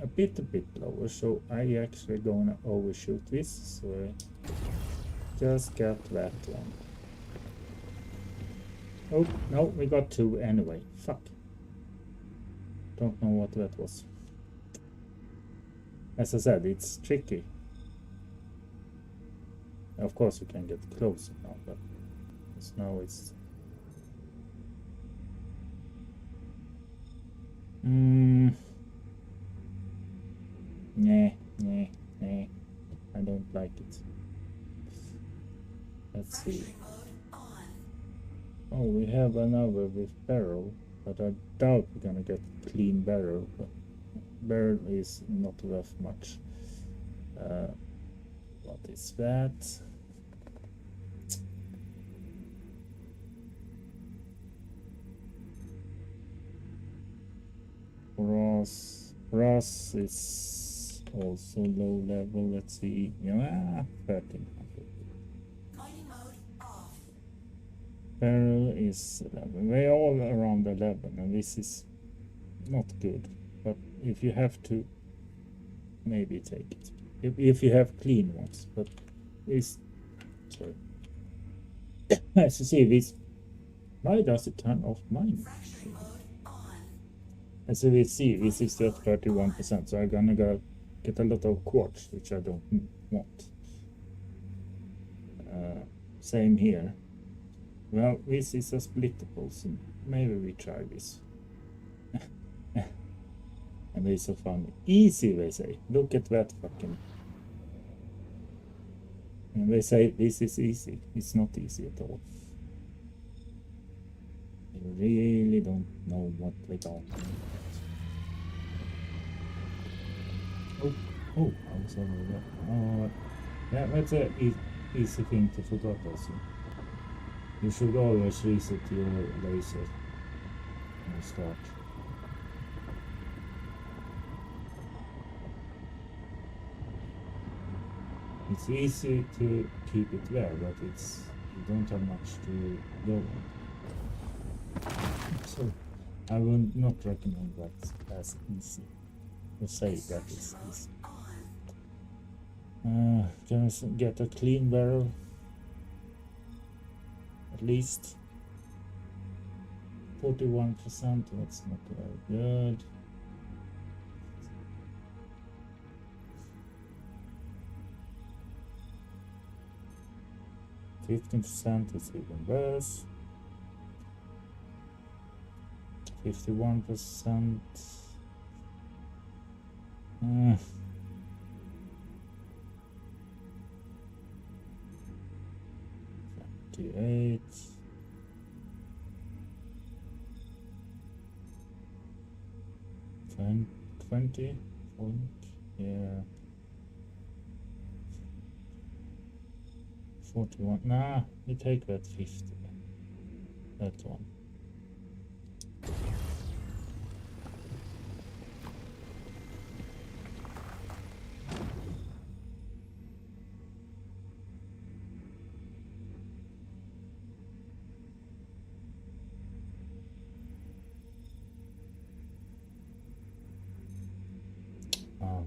a bit lower, so I actually gonna overshoot this, so I just got that one. Oh no, we got two anyway. Fuck. Don't know what that was. As I said, it's tricky. Of course you can get closer now, but now it's Nah, nah, nah. I don't like it. Let's see. Fracturing mode on. Oh, we have another with barrel, but I doubt we're gonna get clean barrel. But barrel is not worth much. What is that? Ross is also low level. Let's see. Yeah, 1300. Mining mode off. Barrel is 11. We're all around 11, and this is not good. But if you have to, maybe take it. If you have clean ones, but it's sorry. As you see, this why does it turn off mine? Fracturing mode on. As we see, this is just 31%, so I'm gonna go get a lot of quartz, which I don't want. Same here. Well, this is a splittable, so maybe we try this. And it's so funny. Easy, they say. Look at that fucking. And they say this is easy. It's not easy at all. They really don't know what they got. Oh, I was over there. Yeah, that's a easy thing to forget also. You should always reset your laser when you start. It's easy to keep it there, but it's you don't have much to go on. So I would not recommend that as easy. To say that is easy. Can I get a clean barrel? At least 41%. That's not very good. %, is even worse. 51%. 58. 20 point, yeah. 41. Nah, we take that 50. That one.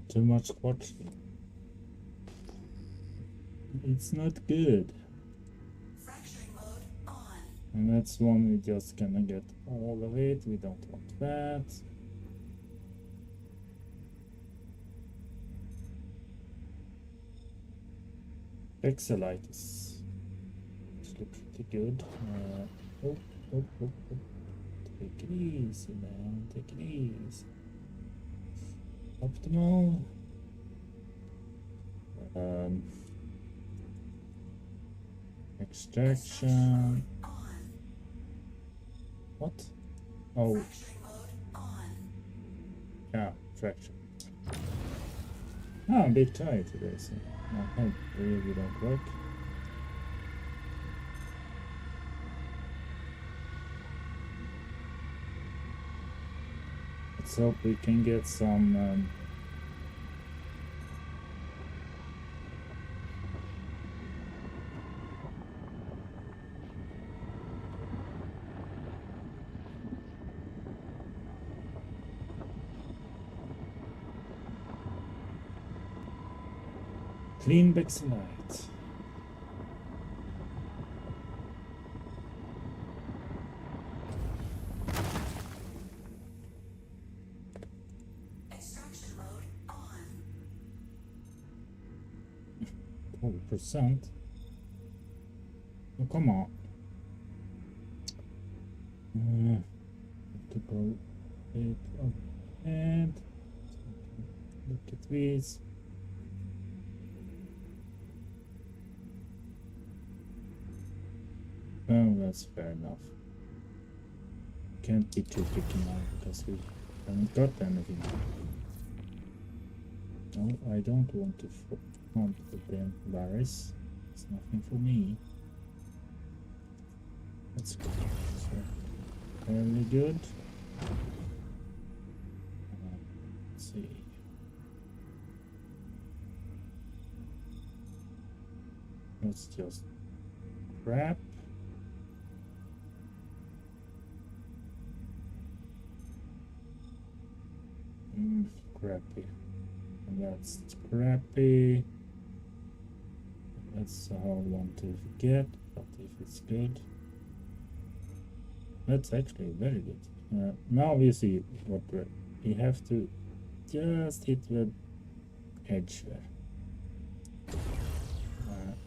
Too much quartz. It's not good. Fracturing mode on. And that's one we just gonna get all of it. We don't want that. Pixelite is actually pretty good. Oh. Take it easy, man. Take it easy. Optimal. Extraction. What? Oh, Fracturing mode on. yeah, fraction. I'm a bit tired today, so my head really don't work. Let's hope we can get some clean Bexelite. Extraction mode on. 40%. Oh, come on. To go bit of and look at these. Oh, that's fair enough. Can't be too picky now because we haven't got anything. No, I don't want to hunt the damn virus. It's nothing for me. That's good. So, fairly good. Let's see. Let's just crap. Crappy. And that's crappy. That's a hard one to forget, but if it's good, that's actually very good. Now we see what we have to just hit the edge there,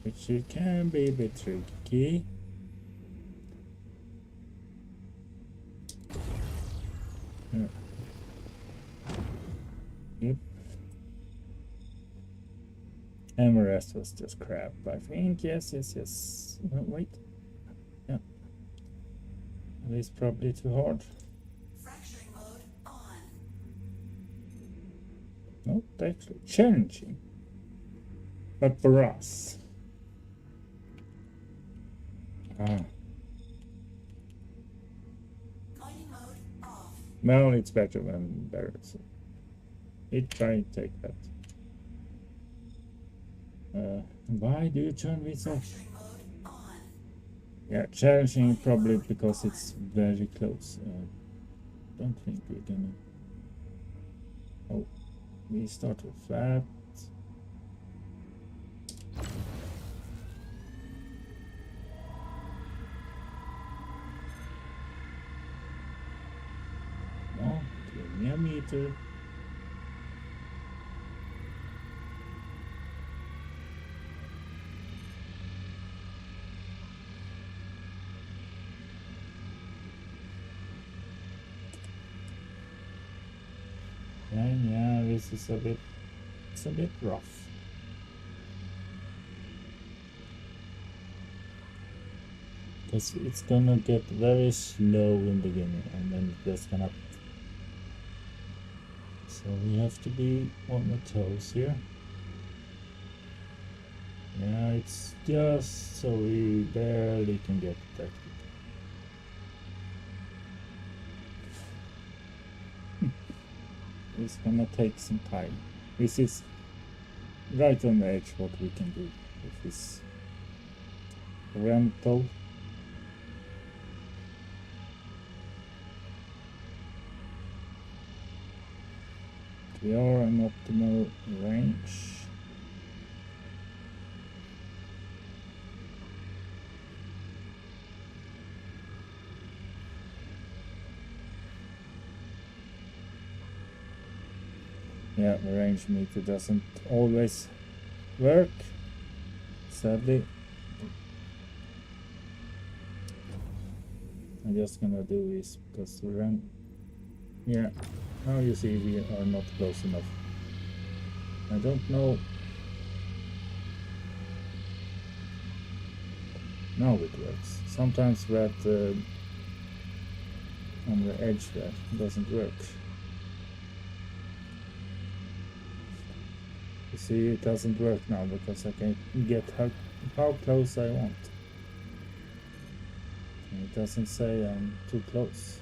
which it can be a bit tricky. Yep. And the rest was just crap, I think. Yes. Wait. Yeah. That is probably too hard. Fracturing mode on. Not actually challenging. But for us. Mining mode off. Well, it's better than better. So it try and take that. Why do you turn this off? Fracturing mode on. Yeah, challenging probably because it's very close. Don't think we're gonna. Oh, we start with that. No, give me a meter. And yeah, this is it's a bit rough. Because it's gonna get very slow in the beginning and then it's just gonna. So we have to be on the toes here. Yeah, it's just so we barely can get detected. It's gonna take some time. This is right on the edge what we can do with this rental. We are an optimal range. Yeah, the range meter doesn't always work, sadly. I'm just gonna do this because we ran. Yeah, now you see we are not close enough. I don't know. Now it works. Sometimes that on the edge there doesn't work. You see, it doesn't work now because I can get how close I want. And it doesn't say I'm too close.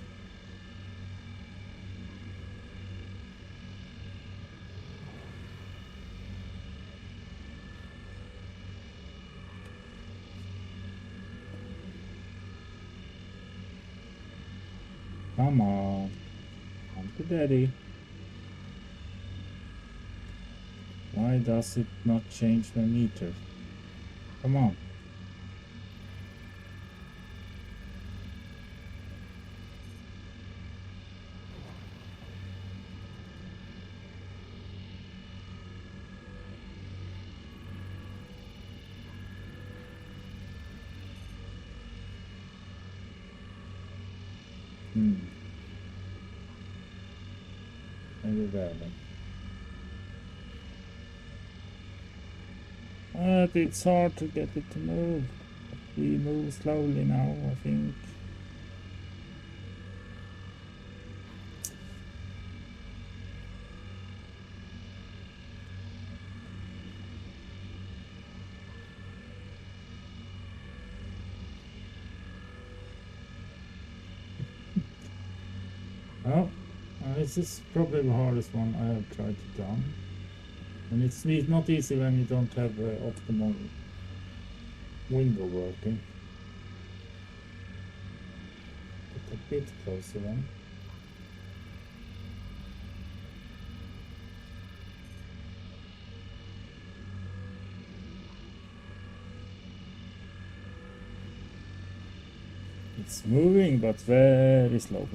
Come on. Come to daddy. Why does it not change the meter? Come on. världen. But it's hard to get it to move. We move slowly now, I think. Oh, this is probably the hardest one I have tried to done. And it's not easy when you don't have optimal window working. Get a bit closer then. It's moving, but very slowly.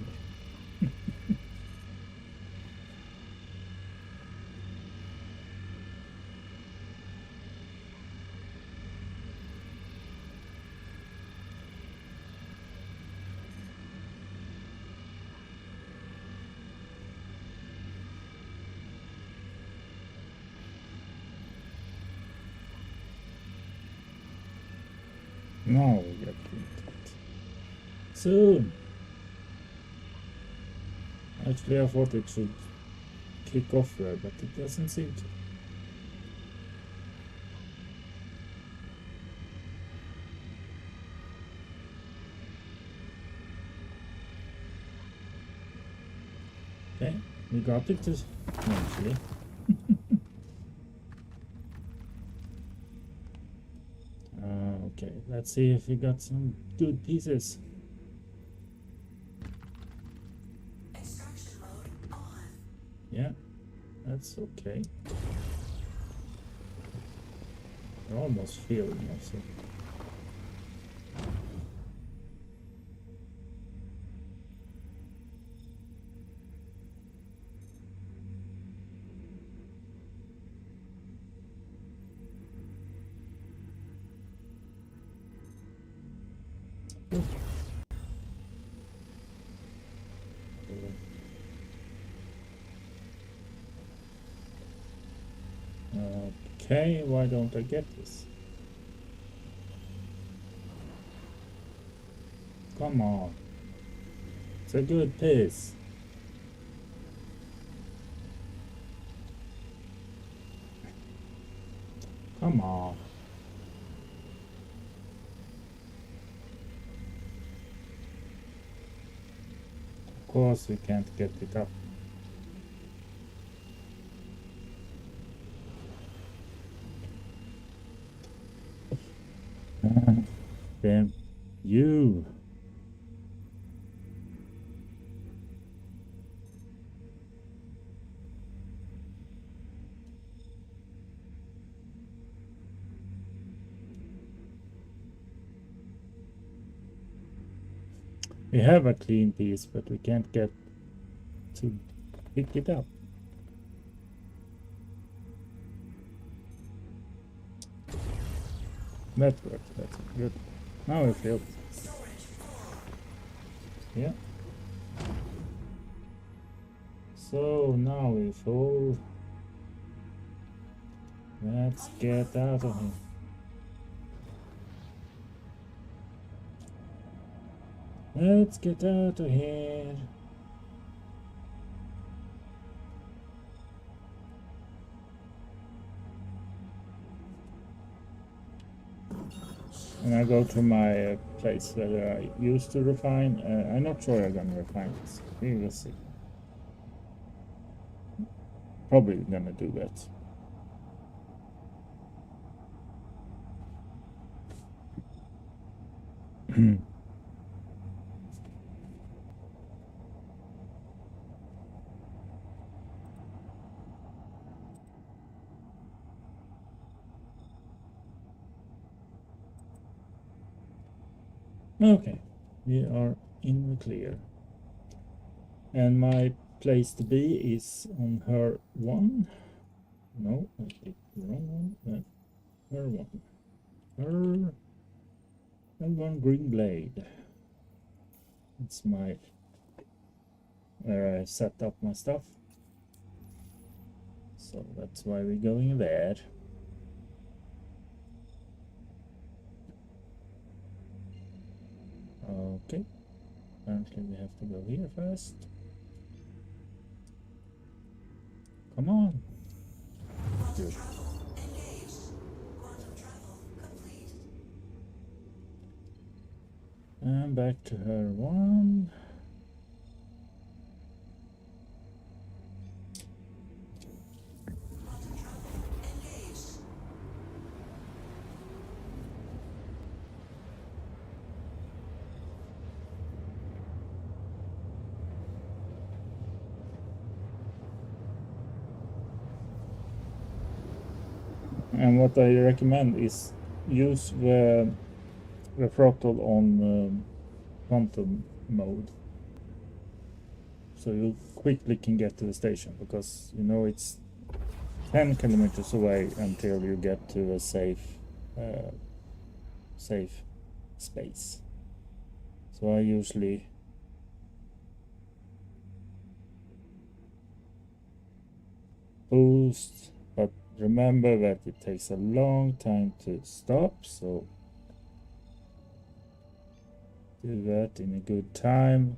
Now we get into it. Soon! Actually, I thought it should kick off there, but it doesn't seem to. Okay, we got it eventually. Okay, let's see if we got some good pieces. Extraction mode on. Yeah, that's okay. I almost feel it also. Okay, why don't I get this? Come on. It's a good piece. Come on. Of course we can't get it up. Damn you. We have a clean piece, but we can't get to pick it up. That works, that's good. Now we feel. Yeah. So now we full. Let's get out of here. Let's get out of here. And I go to my place where I used to refine. I'm not sure I'm gonna refine this. We will see. Probably gonna do that. Okay, we are in the clear. And my place to be is on her one. No, I picked the wrong one. Her one. Her one green blade. It's my where I set up my stuff. So that's why we're going there. Okay. Apparently we have to go here first. Come on. Good. And back to her one. And what I recommend is use the throttle on quantum mode, so you quickly can get to the station, because you know it's 10 kilometers away until you get to a safe space. So I usually boost, but remember that it takes a long time to stop, so do that in a good time.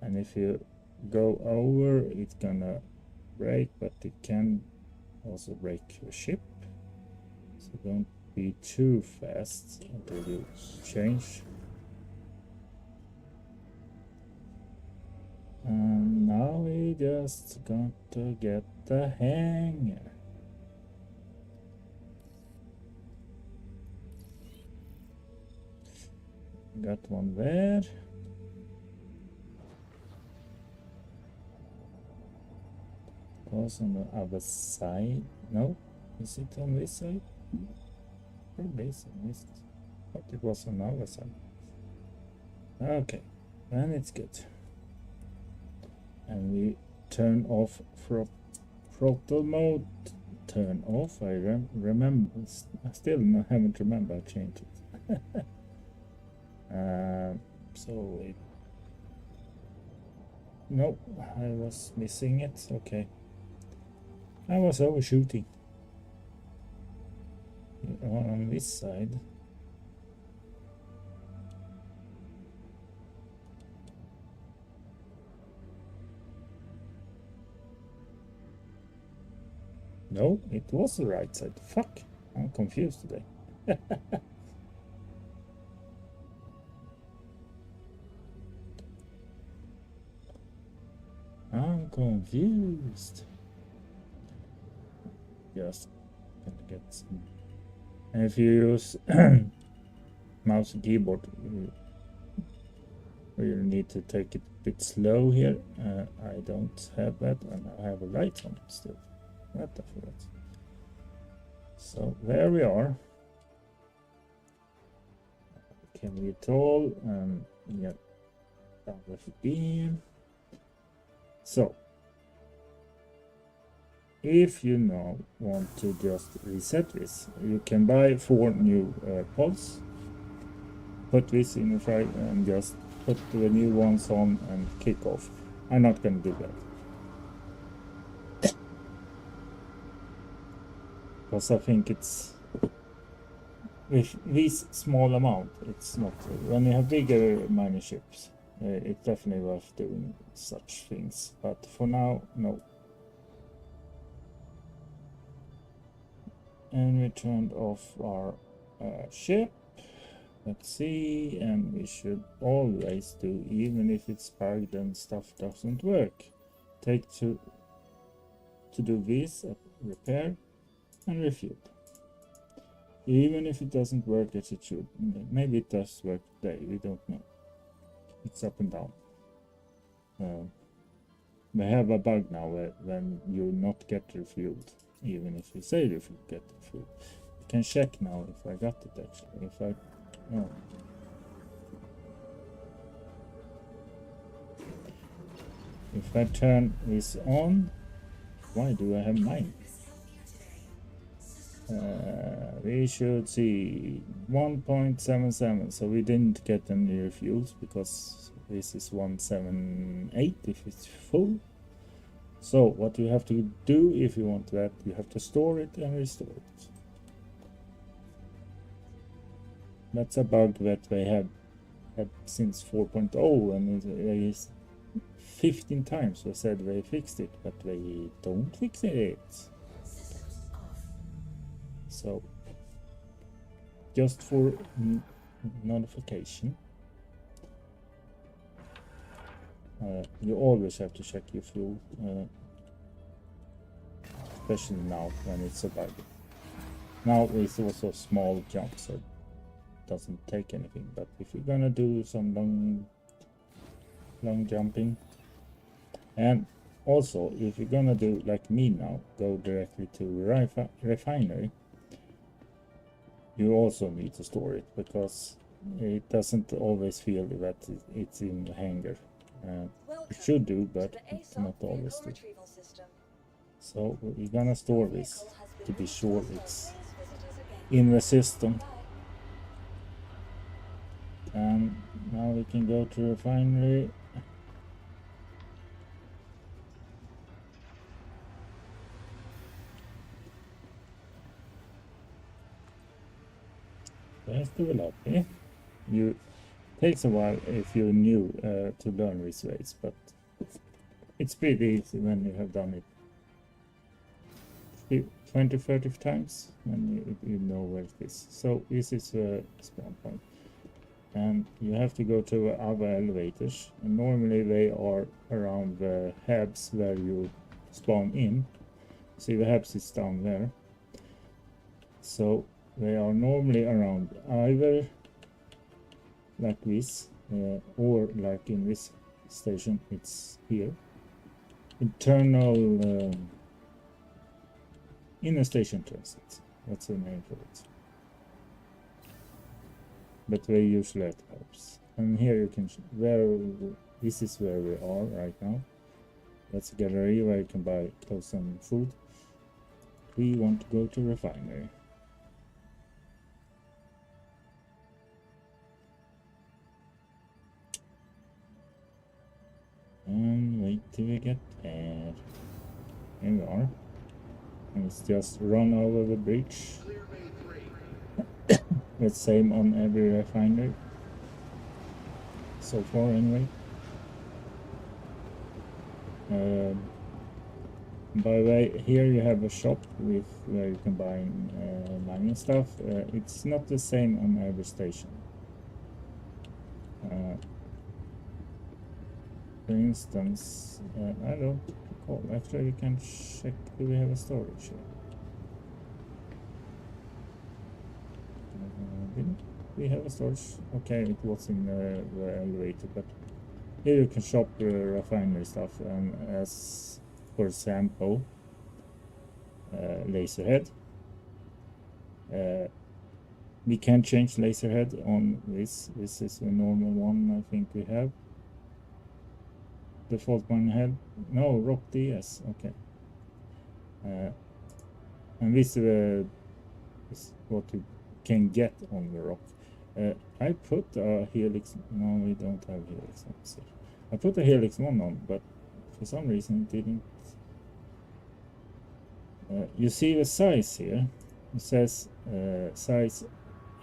And if you go over, it's gonna break, but it can also break your ship, so don't be too fast until you change. And now we just got to get the hang. Got one there. Was on the other side. No, is it on this side? Probably is on this. But it was on the other side. Okay, then it's good. And we turn off throttle mode. Turn off. I remember. I still haven't remembered I changed it. So it. Nope, I was missing it. Okay. I was overshooting on this side. No, it was the right side. Fuck, I'm confused today. I'm confused. Just gonna get some. And if you use mouse and keyboard, you need to take it a bit slow here. I don't have that, and I have a light on it still. What the fuck? So there we are. Can we at all? Yeah, down with the beam. So, if you now want to just reset this, you can buy 4 new pods, put this in the fry, and just put the new ones on and kick off. I'm not going to do that, because I think it's, with this small amount, it's not. When you have bigger miner ships, it's definitely worth doing such things, but for now, no. And we turned off our ship. Let's see, and we should always do, even if it's bugged and stuff doesn't work, take to do this, repair and refuel. Even if it doesn't work as it should. Maybe it does work today, we don't know. It's up and down. We have a bug now when you not get refueled, even if you say you get refueled. You can check now if I got it actually. If I no. If I turn this on, why do I have 9? We should see 1.77, so we didn't get any refuels because this is 178 if it's full. So what you have to do if you want that, you have to store it and restore it. That's a bug that they have had since 4.0, and it is 15 times they said they fixed it, but they don't fix it. Systems off. So just for notification, you always have to check your fuel, especially now when it's a bug. Now it's also a small jump, so it doesn't take anything, but if you're gonna do some long jumping, and also if you're gonna do like me now, go directly to refinery, you also need to store it, because it doesn't always feel that it's in the hangar. It should do, but it's not always do. So we're gonna store this to be sure it's in the system. And now we can go to refinery. Let's do a lobby. You takes a while if you're new to learn these ways, but it's pretty easy when you have done it 20-30 times, and you know where it is. So this is a spawn point, and you have to go to other elevators, and normally they are around the hubs where you spawn in. See, the hubs is down there, so they are normally around either like this, or like in this station, it's here. Internal inner station transit. That's the name for it. But they usually at hubs. And here you can this is where we are right now. That's a gallery where you can buy clothes and food. We want to go to refinery. And wait till we get there. Here we are. And it's just run over the bridge. Clear Bay 3. It's same on every refinery. So far anyway. By the way, here you have a shop with where you can buy mining stuff. It's not the same on every station. For instance, I don't recall. Actually, you can check. Do we have a storage here? Didn't we have a storage? Okay, it was in the elevator, but here you can shop refinery stuff, and as for example, laserhead. We can change laserhead on this. This is a normal one I think we have. Default one head. No, rock DS. Okay. And this is what you can get on the rock. I put a Helix. No, we don't have Helix. I put a Helix 1 on, but for some reason it didn't. You see the size here. It says size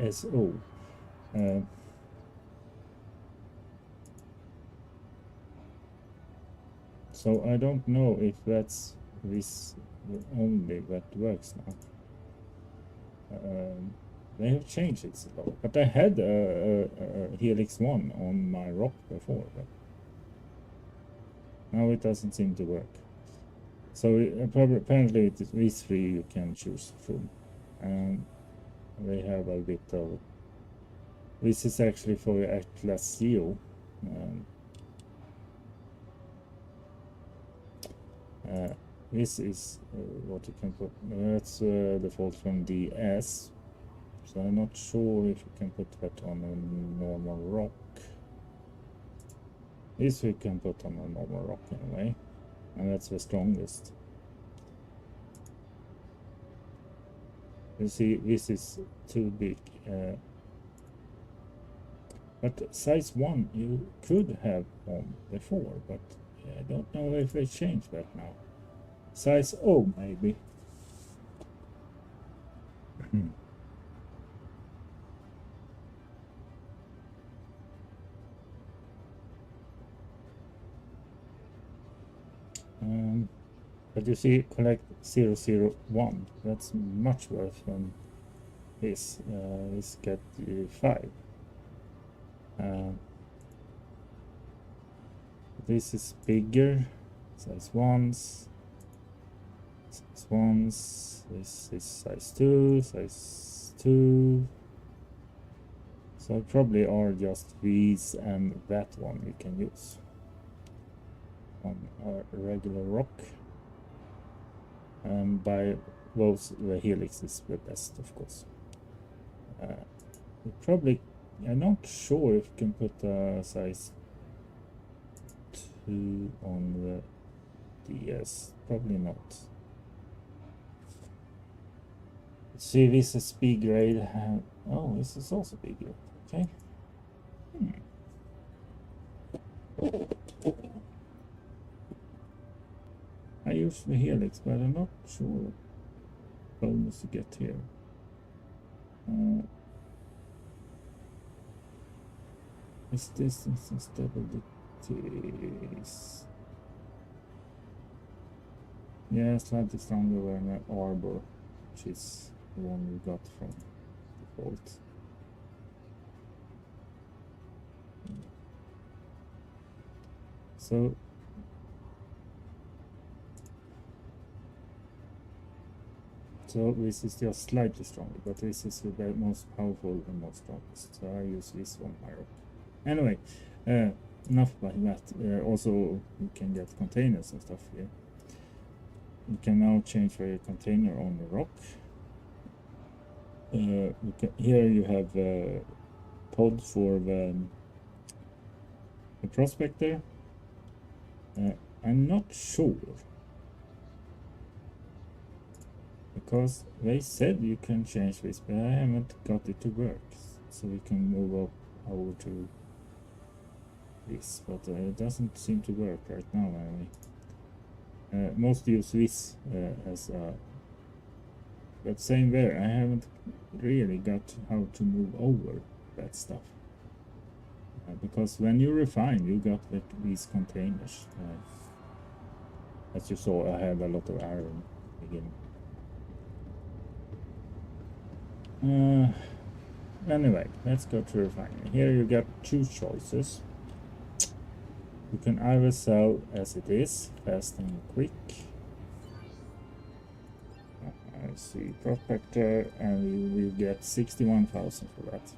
SO. So I don't know if that's this only that works now. They have changed it a lot, but I had a Helix 1 on my rock before, but now it doesn't seem to work. So apparently it is these three you can choose from, and they have a bit of. This is actually for Atlas Geo. This is what you can put. That's default from DS, so I'm not sure if you can put that on a normal rock. This we can put on a normal rock anyway, and that's the strongest. You see, this is too big. But size 1 you could have on before, but I don't know if they changed that now. Size O, maybe. But you see, collect 001. That's much worse than this. This get 5. This is bigger. Size 1s. Size 1s. This is size 2. Size 2. So probably are just these and that one we can use on our regular rock. And by those, the helix is the best, of course. We probably, I'm not sure if you can put a size 2 on the DS. Probably not. Let's see, this is B grade. Oh, this is also B grade. Okay. I use the helix, but I'm not sure what bonus to get here. Is distance and stabilities. Yeah, slightly stronger than the Arbor, which is the one we got from default. So this is just slightly stronger, but this is the most powerful and most strongest. So I use this one higher. Anyway, enough about that. Also, you can get containers and stuff here. You can now change for a container on the rock. Here you have a pod for the prospector. I'm not sure, because they said you can change this, but I haven't got it to work. So we can move up over to this, but it doesn't seem to work right now anyway. Most use this as a, but same there, I haven't really got how to move over that stuff. Because when you refine, you got these containers. As you saw, I had a lot of iron beginning. Anyway, let's go to refining. Here you get 2 choices. You can either sell as it is, fast and quick. I see prospector, and you will get 61,000 for that.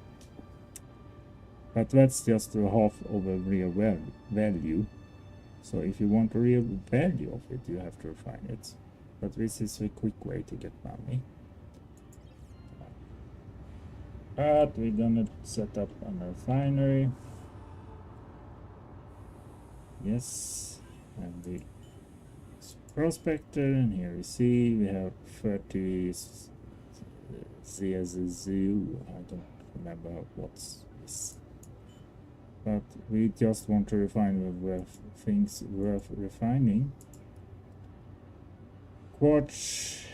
But that's just half of a real value. So if you want the real value of it, you have to refine it. But this is a quick way to get money. But we're gonna set up a refinery. Yes, and the prospector, and here we see we have 30 ZSZU. I don't remember what's this. But we just want to refine the things worth refining. Quartz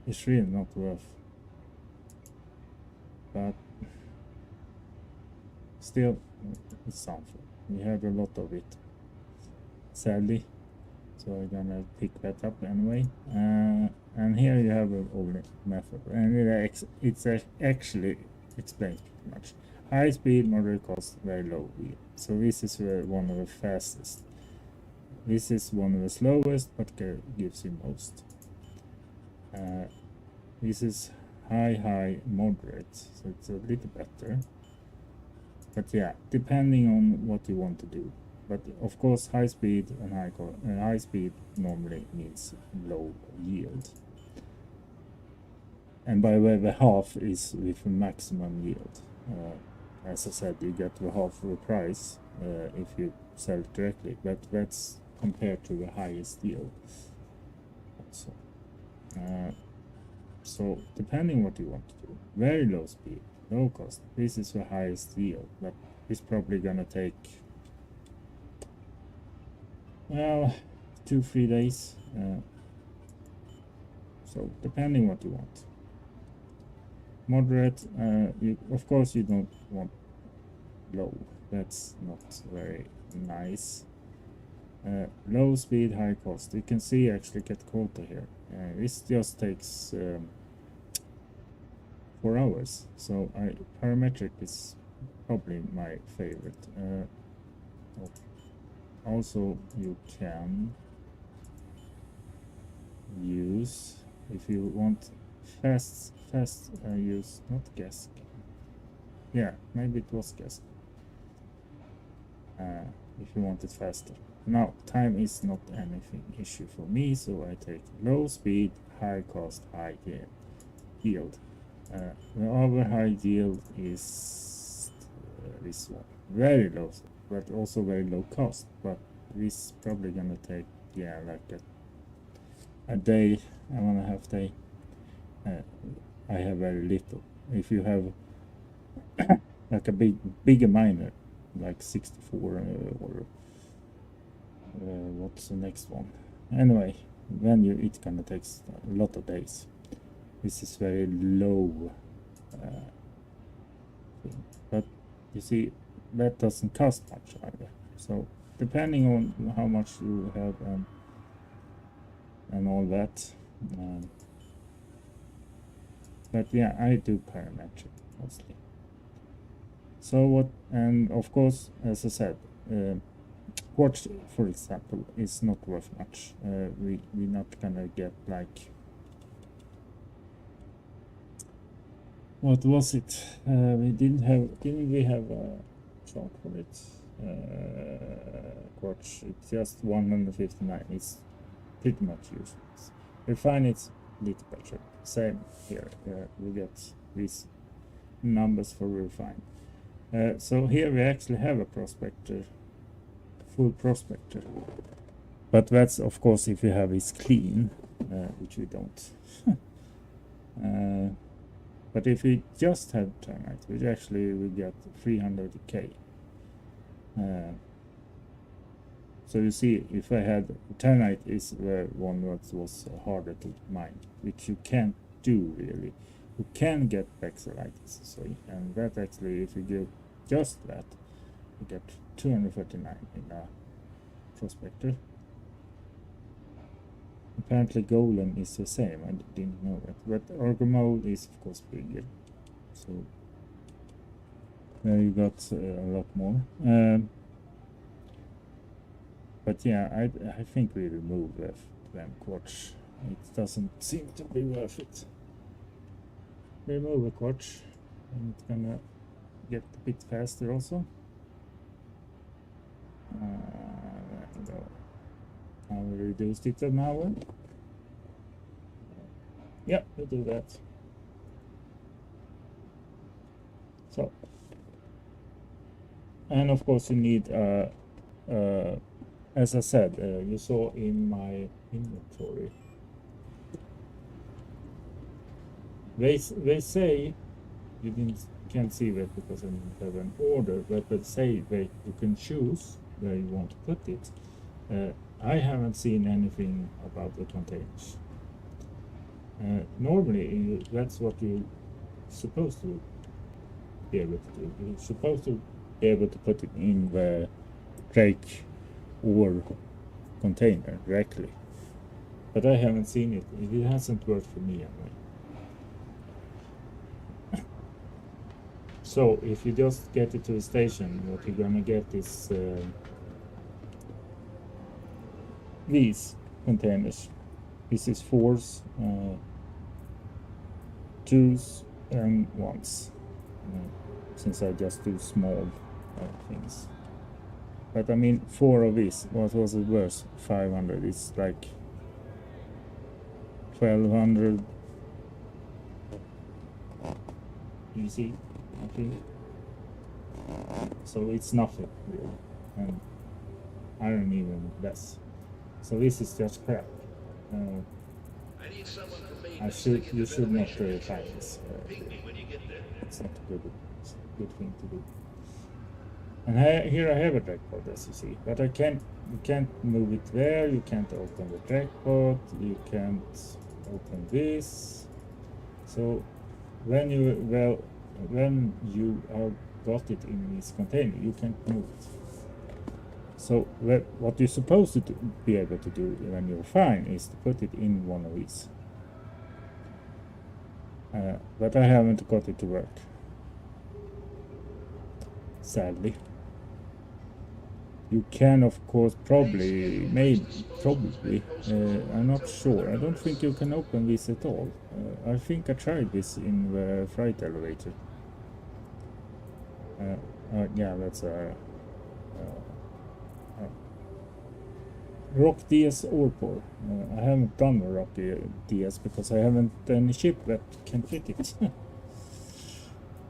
is really not worth, but still it's something. We have a lot of it, sadly, so we're gonna pick that up anyway. And here you have an old method, and it's actually explains pretty much. High speed, moderate cost, very low yield. So this is one of the fastest. This is one of the slowest, but gives you most. This is high, moderate, so it's a little better. But yeah, depending on what you want to do. But of course, high speed and high speed normally means low yield. And by the way, the half is with maximum yield. As I said, you get the half the price if you sell it directly, but that's compared to the highest yield. So depending what you want to do, very low speed, low cost. This is the highest yield, but it's probably gonna take Well, 2-3 days. So depending what you want. Moderate, you of course you don't want low. That's not very nice. Low speed, high cost. You can see actually get quota here. This just takes 4 hours. So parametric is probably my favorite. Also, you can use if you want fast use, not guess. Yeah, maybe it was guess. If you want it faster. Now, time is not anything issue for me, so I take low speed, high cost, high yield. The other high yield is this one, very low, but also very low cost. But this probably gonna take like a day, 1.5 day. I have very little. If you have like a bigger miner, like 64 or what's the next one? Anyway, then it's gonna take a lot of days. This is very low thing. But you see, that doesn't cost much either. So depending on how much you have and all that. But yeah, I do parametric mostly. So what, and of course, as I said, quartz, for example, is not worth much. We're not gonna get like, what was it? Didn't we have a chart for it? Quartz, it's just 159. It's pretty much useless. Refine it's a little better. Same here. We get these numbers for refine. So here we actually have a prospector, full prospector. But that's of course if you have is clean, which we don't. But if we just had termite, which actually we get 300k. So you see, if I had termite is where one that was harder to mine, which you can't do really. You can get pixelitis, so and that actually, if you give just that, you get 239 in a prospector. Apparently golem is the same, I didn't know that, but orgomole is of course bigger, so there you got a lot more. But yeah, I think we remove them quartz. It doesn't seem to be worth it. Remove a quartz, and it's gonna get a bit faster also. There we go. Now we reduced it an hour. Yeah, we do that. So, and of course you need as I said, you saw in my inventory. They say you can't see that because I didn't have an order, but they say that you can choose where you want to put it. I haven't seen anything about the containers. Normally, that's what you're supposed to be able to do. You're supposed to be able to put it in the crate or container directly. But I haven't seen it. It hasn't worked for me anyway. So if you just get it to the station, what you're gonna get is these containers. This is 4s, 2s, and 1s. Since I just do small things. But I mean, 4 of these, what was it worth? 500, it's like 1200. You see, I think. So it's nothing really, and I don't even less. So this is just crap. I need someone from me. You should not find this. Ping me when you get there. It's not a good thing to do. And here I have a jackpot, as you see, but you can't move it there, you can't open the jackpot, you can't open this. So when you have got it in this container, you can't move it. So what you're supposed to be able to do when you're fine is to put it in one of these. But I haven't got it to work, sadly. You can, of course, probably, I'm not sure. I don't think you can open this at all. I think I tried this in the freight elevator. Yeah, that's a Rock DS Orpor. I haven't done a Rock DS because I haven't any ship that can fit it.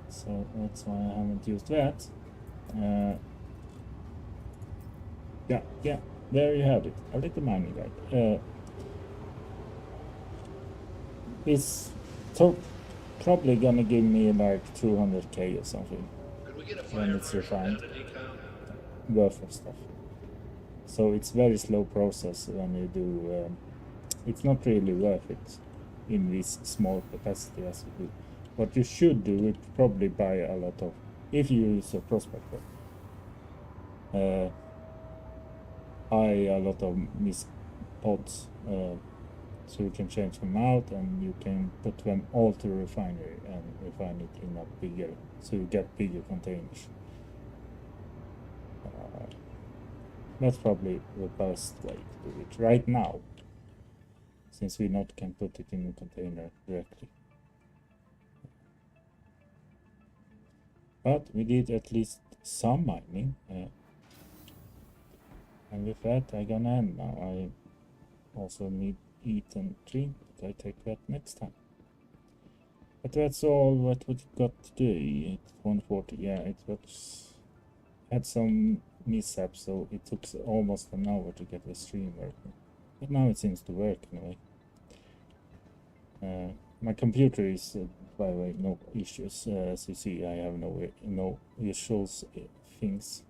So that's why I haven't used that. Yeah, there you have it. A little mining guide. It's probably gonna give me like 200k or something Could we get a when fire it's marshal down refined, to decom? worth of stuff. So it's very slow process when you do. It's not really worth it in this small capacity as you do. What you should do is probably buy a lot of, if you use a prospector, buy a lot of mis pods, so you can change them out and you can put them all to refinery and refine it in a bigger, so you get bigger containers. That's probably the best way to do it right now, since we not can put it in a container directly. But we did at least some mining, and with that I'm gonna end now. I also need eat and drink, but I take that next time. But that's all what we got today. It's 1:40. Yeah, it was had some mishaps, so it took almost an hour to get the stream working. But now it seems to work anyway. My computer is, by the way, no issues. As you see, I have no issues. Things.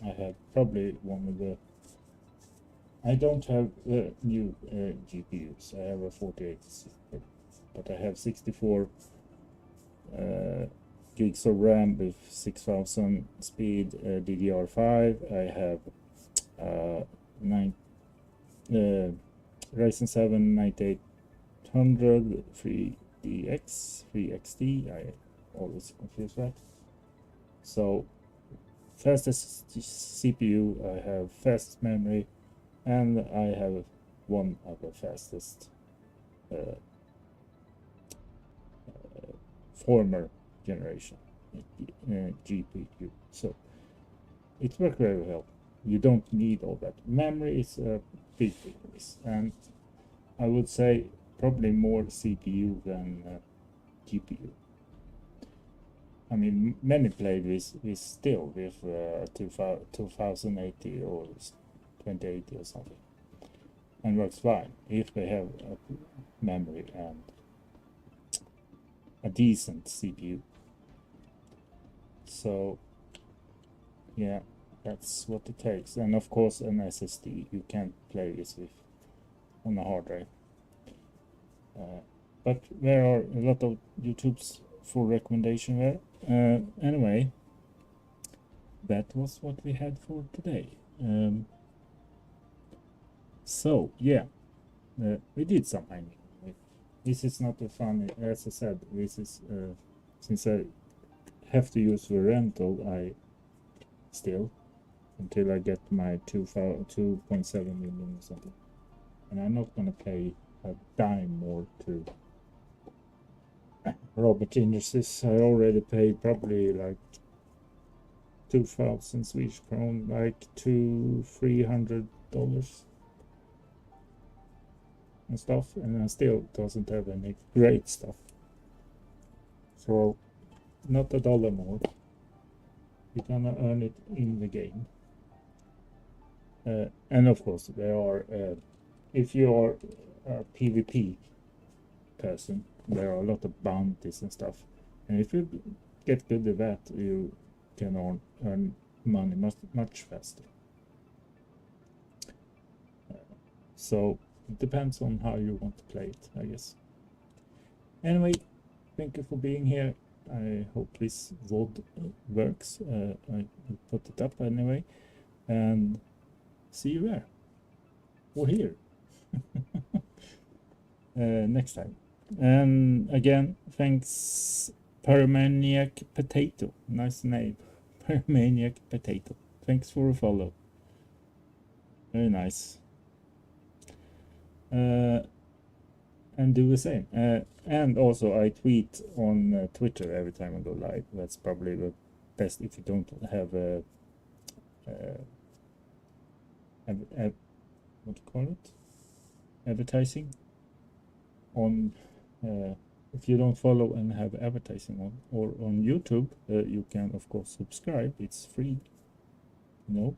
I have probably one of the. I don't have new GPUs. I have a 48, but I have 64 gigs of RAM with 6000 speed DDR5. I have Ryzen 7 9800 3DX 3XT. I always confuse that. So fastest CPU, I have fastest memory, and I have one of the fastest former generation GPU. So it works very well. You don't need all that. Memory is a big miss, and I would say probably more CPU than GPU. I mean, many play this still with 2080 or 2080 or something, and works fine if they have memory and a decent CPU. So yeah, that's what it takes. And of course an SSD, you can't play this with on a hard drive. But there are a lot of YouTube's full recommendation there. Anyway, that was what we had for today. So yeah, we did some mining. This is not a funny, as I said, this is since I have to use the rental, I still until I get my 2.7 million or something, and I'm not gonna pay a dime more to Robert Industries. I already paid probably like 2,000 Swedish kron, like $300 and stuff, and I still doesn't have any great stuff. So not a dollar more. You're gonna earn it in the game. And of course there are, if you are a PvP person, there are a lot of bounties and stuff, and if you get good at that, you can earn money much faster. So it depends on how you want to play it, I guess. Anyway, thank you for being here. I hope this VOD works. I put it up anyway, and see you there or here next time. And again, thanks Pyromaniac Potato. Nice name. Pyromaniac Potato. Thanks for a follow. Very nice. And do the same. And also I tweet on Twitter every time I go live. That's probably the best if you don't have a what do you call it? Advertising on. If you don't follow and have advertising on or on YouTube, you can of course subscribe. It's free, you know,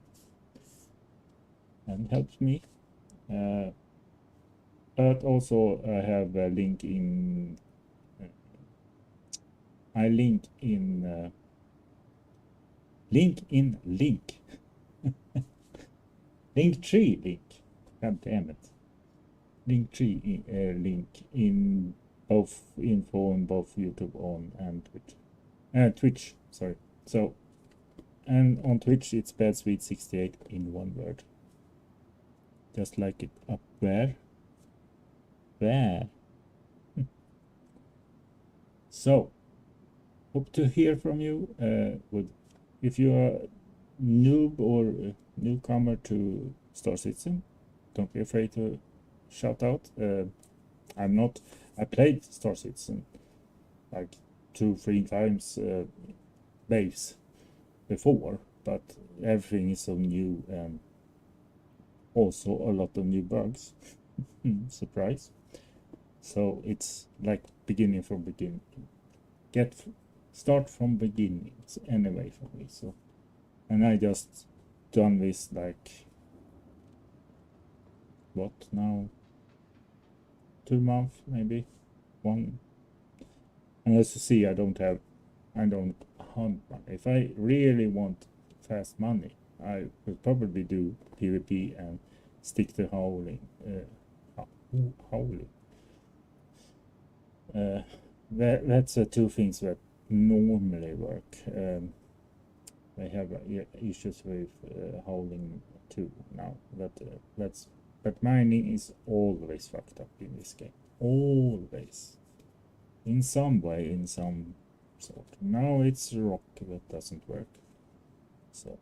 and helps me. But also I have a link in. I link in link. Linktree link. God damn it. Linktree link in both info on both YouTube on and Twitch. Sorry. So, and on Twitch it's BadSweet68 in one word. Just like it up there. There. So, hope to hear from you. If you are noob or newcomer to Star Citizen, don't be afraid to shout out. I played Star Citizen like 2-3 times base before, but everything is so new and also a lot of new bugs. Surprise. So it's like beginning from beginning. Start from beginnings anyway for me. So, and I just done this like what now? 2 months maybe, 1. And as you see, I don't hunt money. If I really want fast money, I would probably do PvP and stick to howling. That's two things that normally work. I have issues with howling too now. But mining is always fucked up in this game. Always. In some way, in some sort. Now it's rock that doesn't work. So,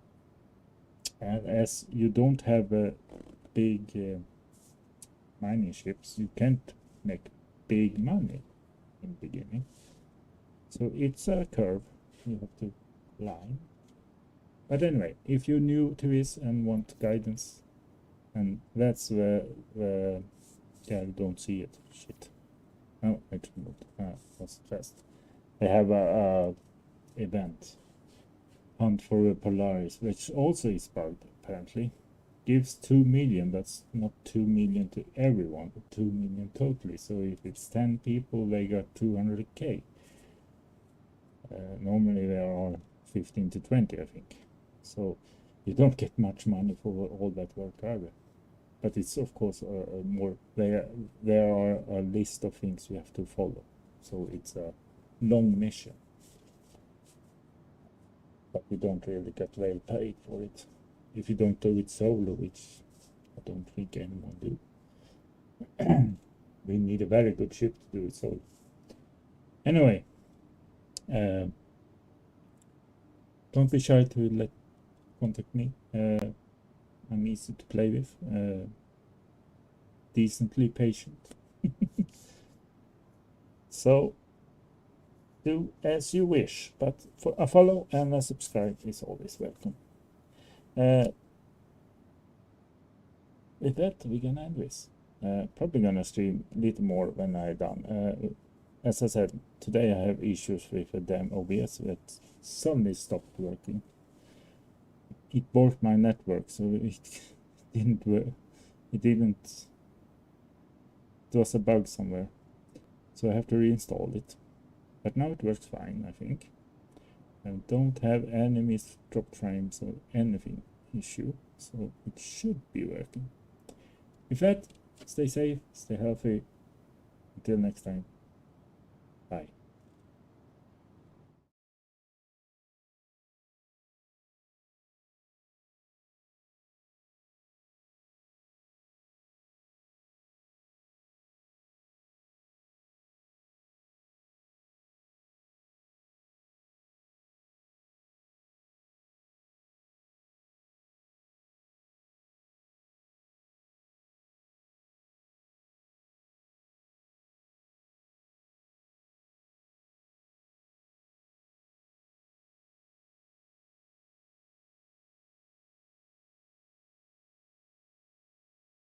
and as you don't have a big mining ships, you can't make big money in the beginning. So it's a curve you have to line. But anyway, if you're new to this and want guidance, and that's where yeah, you don't see it. Shit. No, it removed. That's fast. They have a event. Hunt for a Polaris, which also is bugged apparently. Gives 2 million, that's not 2 million to everyone, but 2 million totally. So if it's 10 people, they got 200k. Normally there are 15 to 20, I think. So you don't get much money for all that work either. But it's of course more. There are a list of things you have to follow. So it's a long mission. But you don't really get well paid for it. If you don't do it solo, which I don't think anyone do. We need a very good ship to do it solo. Anyway, don't be shy to contact me. I'm easy to play with. Decently patient. So do as you wish, but for a follow and a subscribe is always welcome. With that, we're gonna end this. Probably gonna stream a little more when I'm done. As I said, today I have issues with a damn OBS that suddenly stopped working. It broke my network, so it didn't work. It was a bug somewhere, so I have to reinstall it. But now it works fine, I think. and don't have enemies drop frames or anything issue, so it should be working. With that, stay safe, stay healthy. Until next time.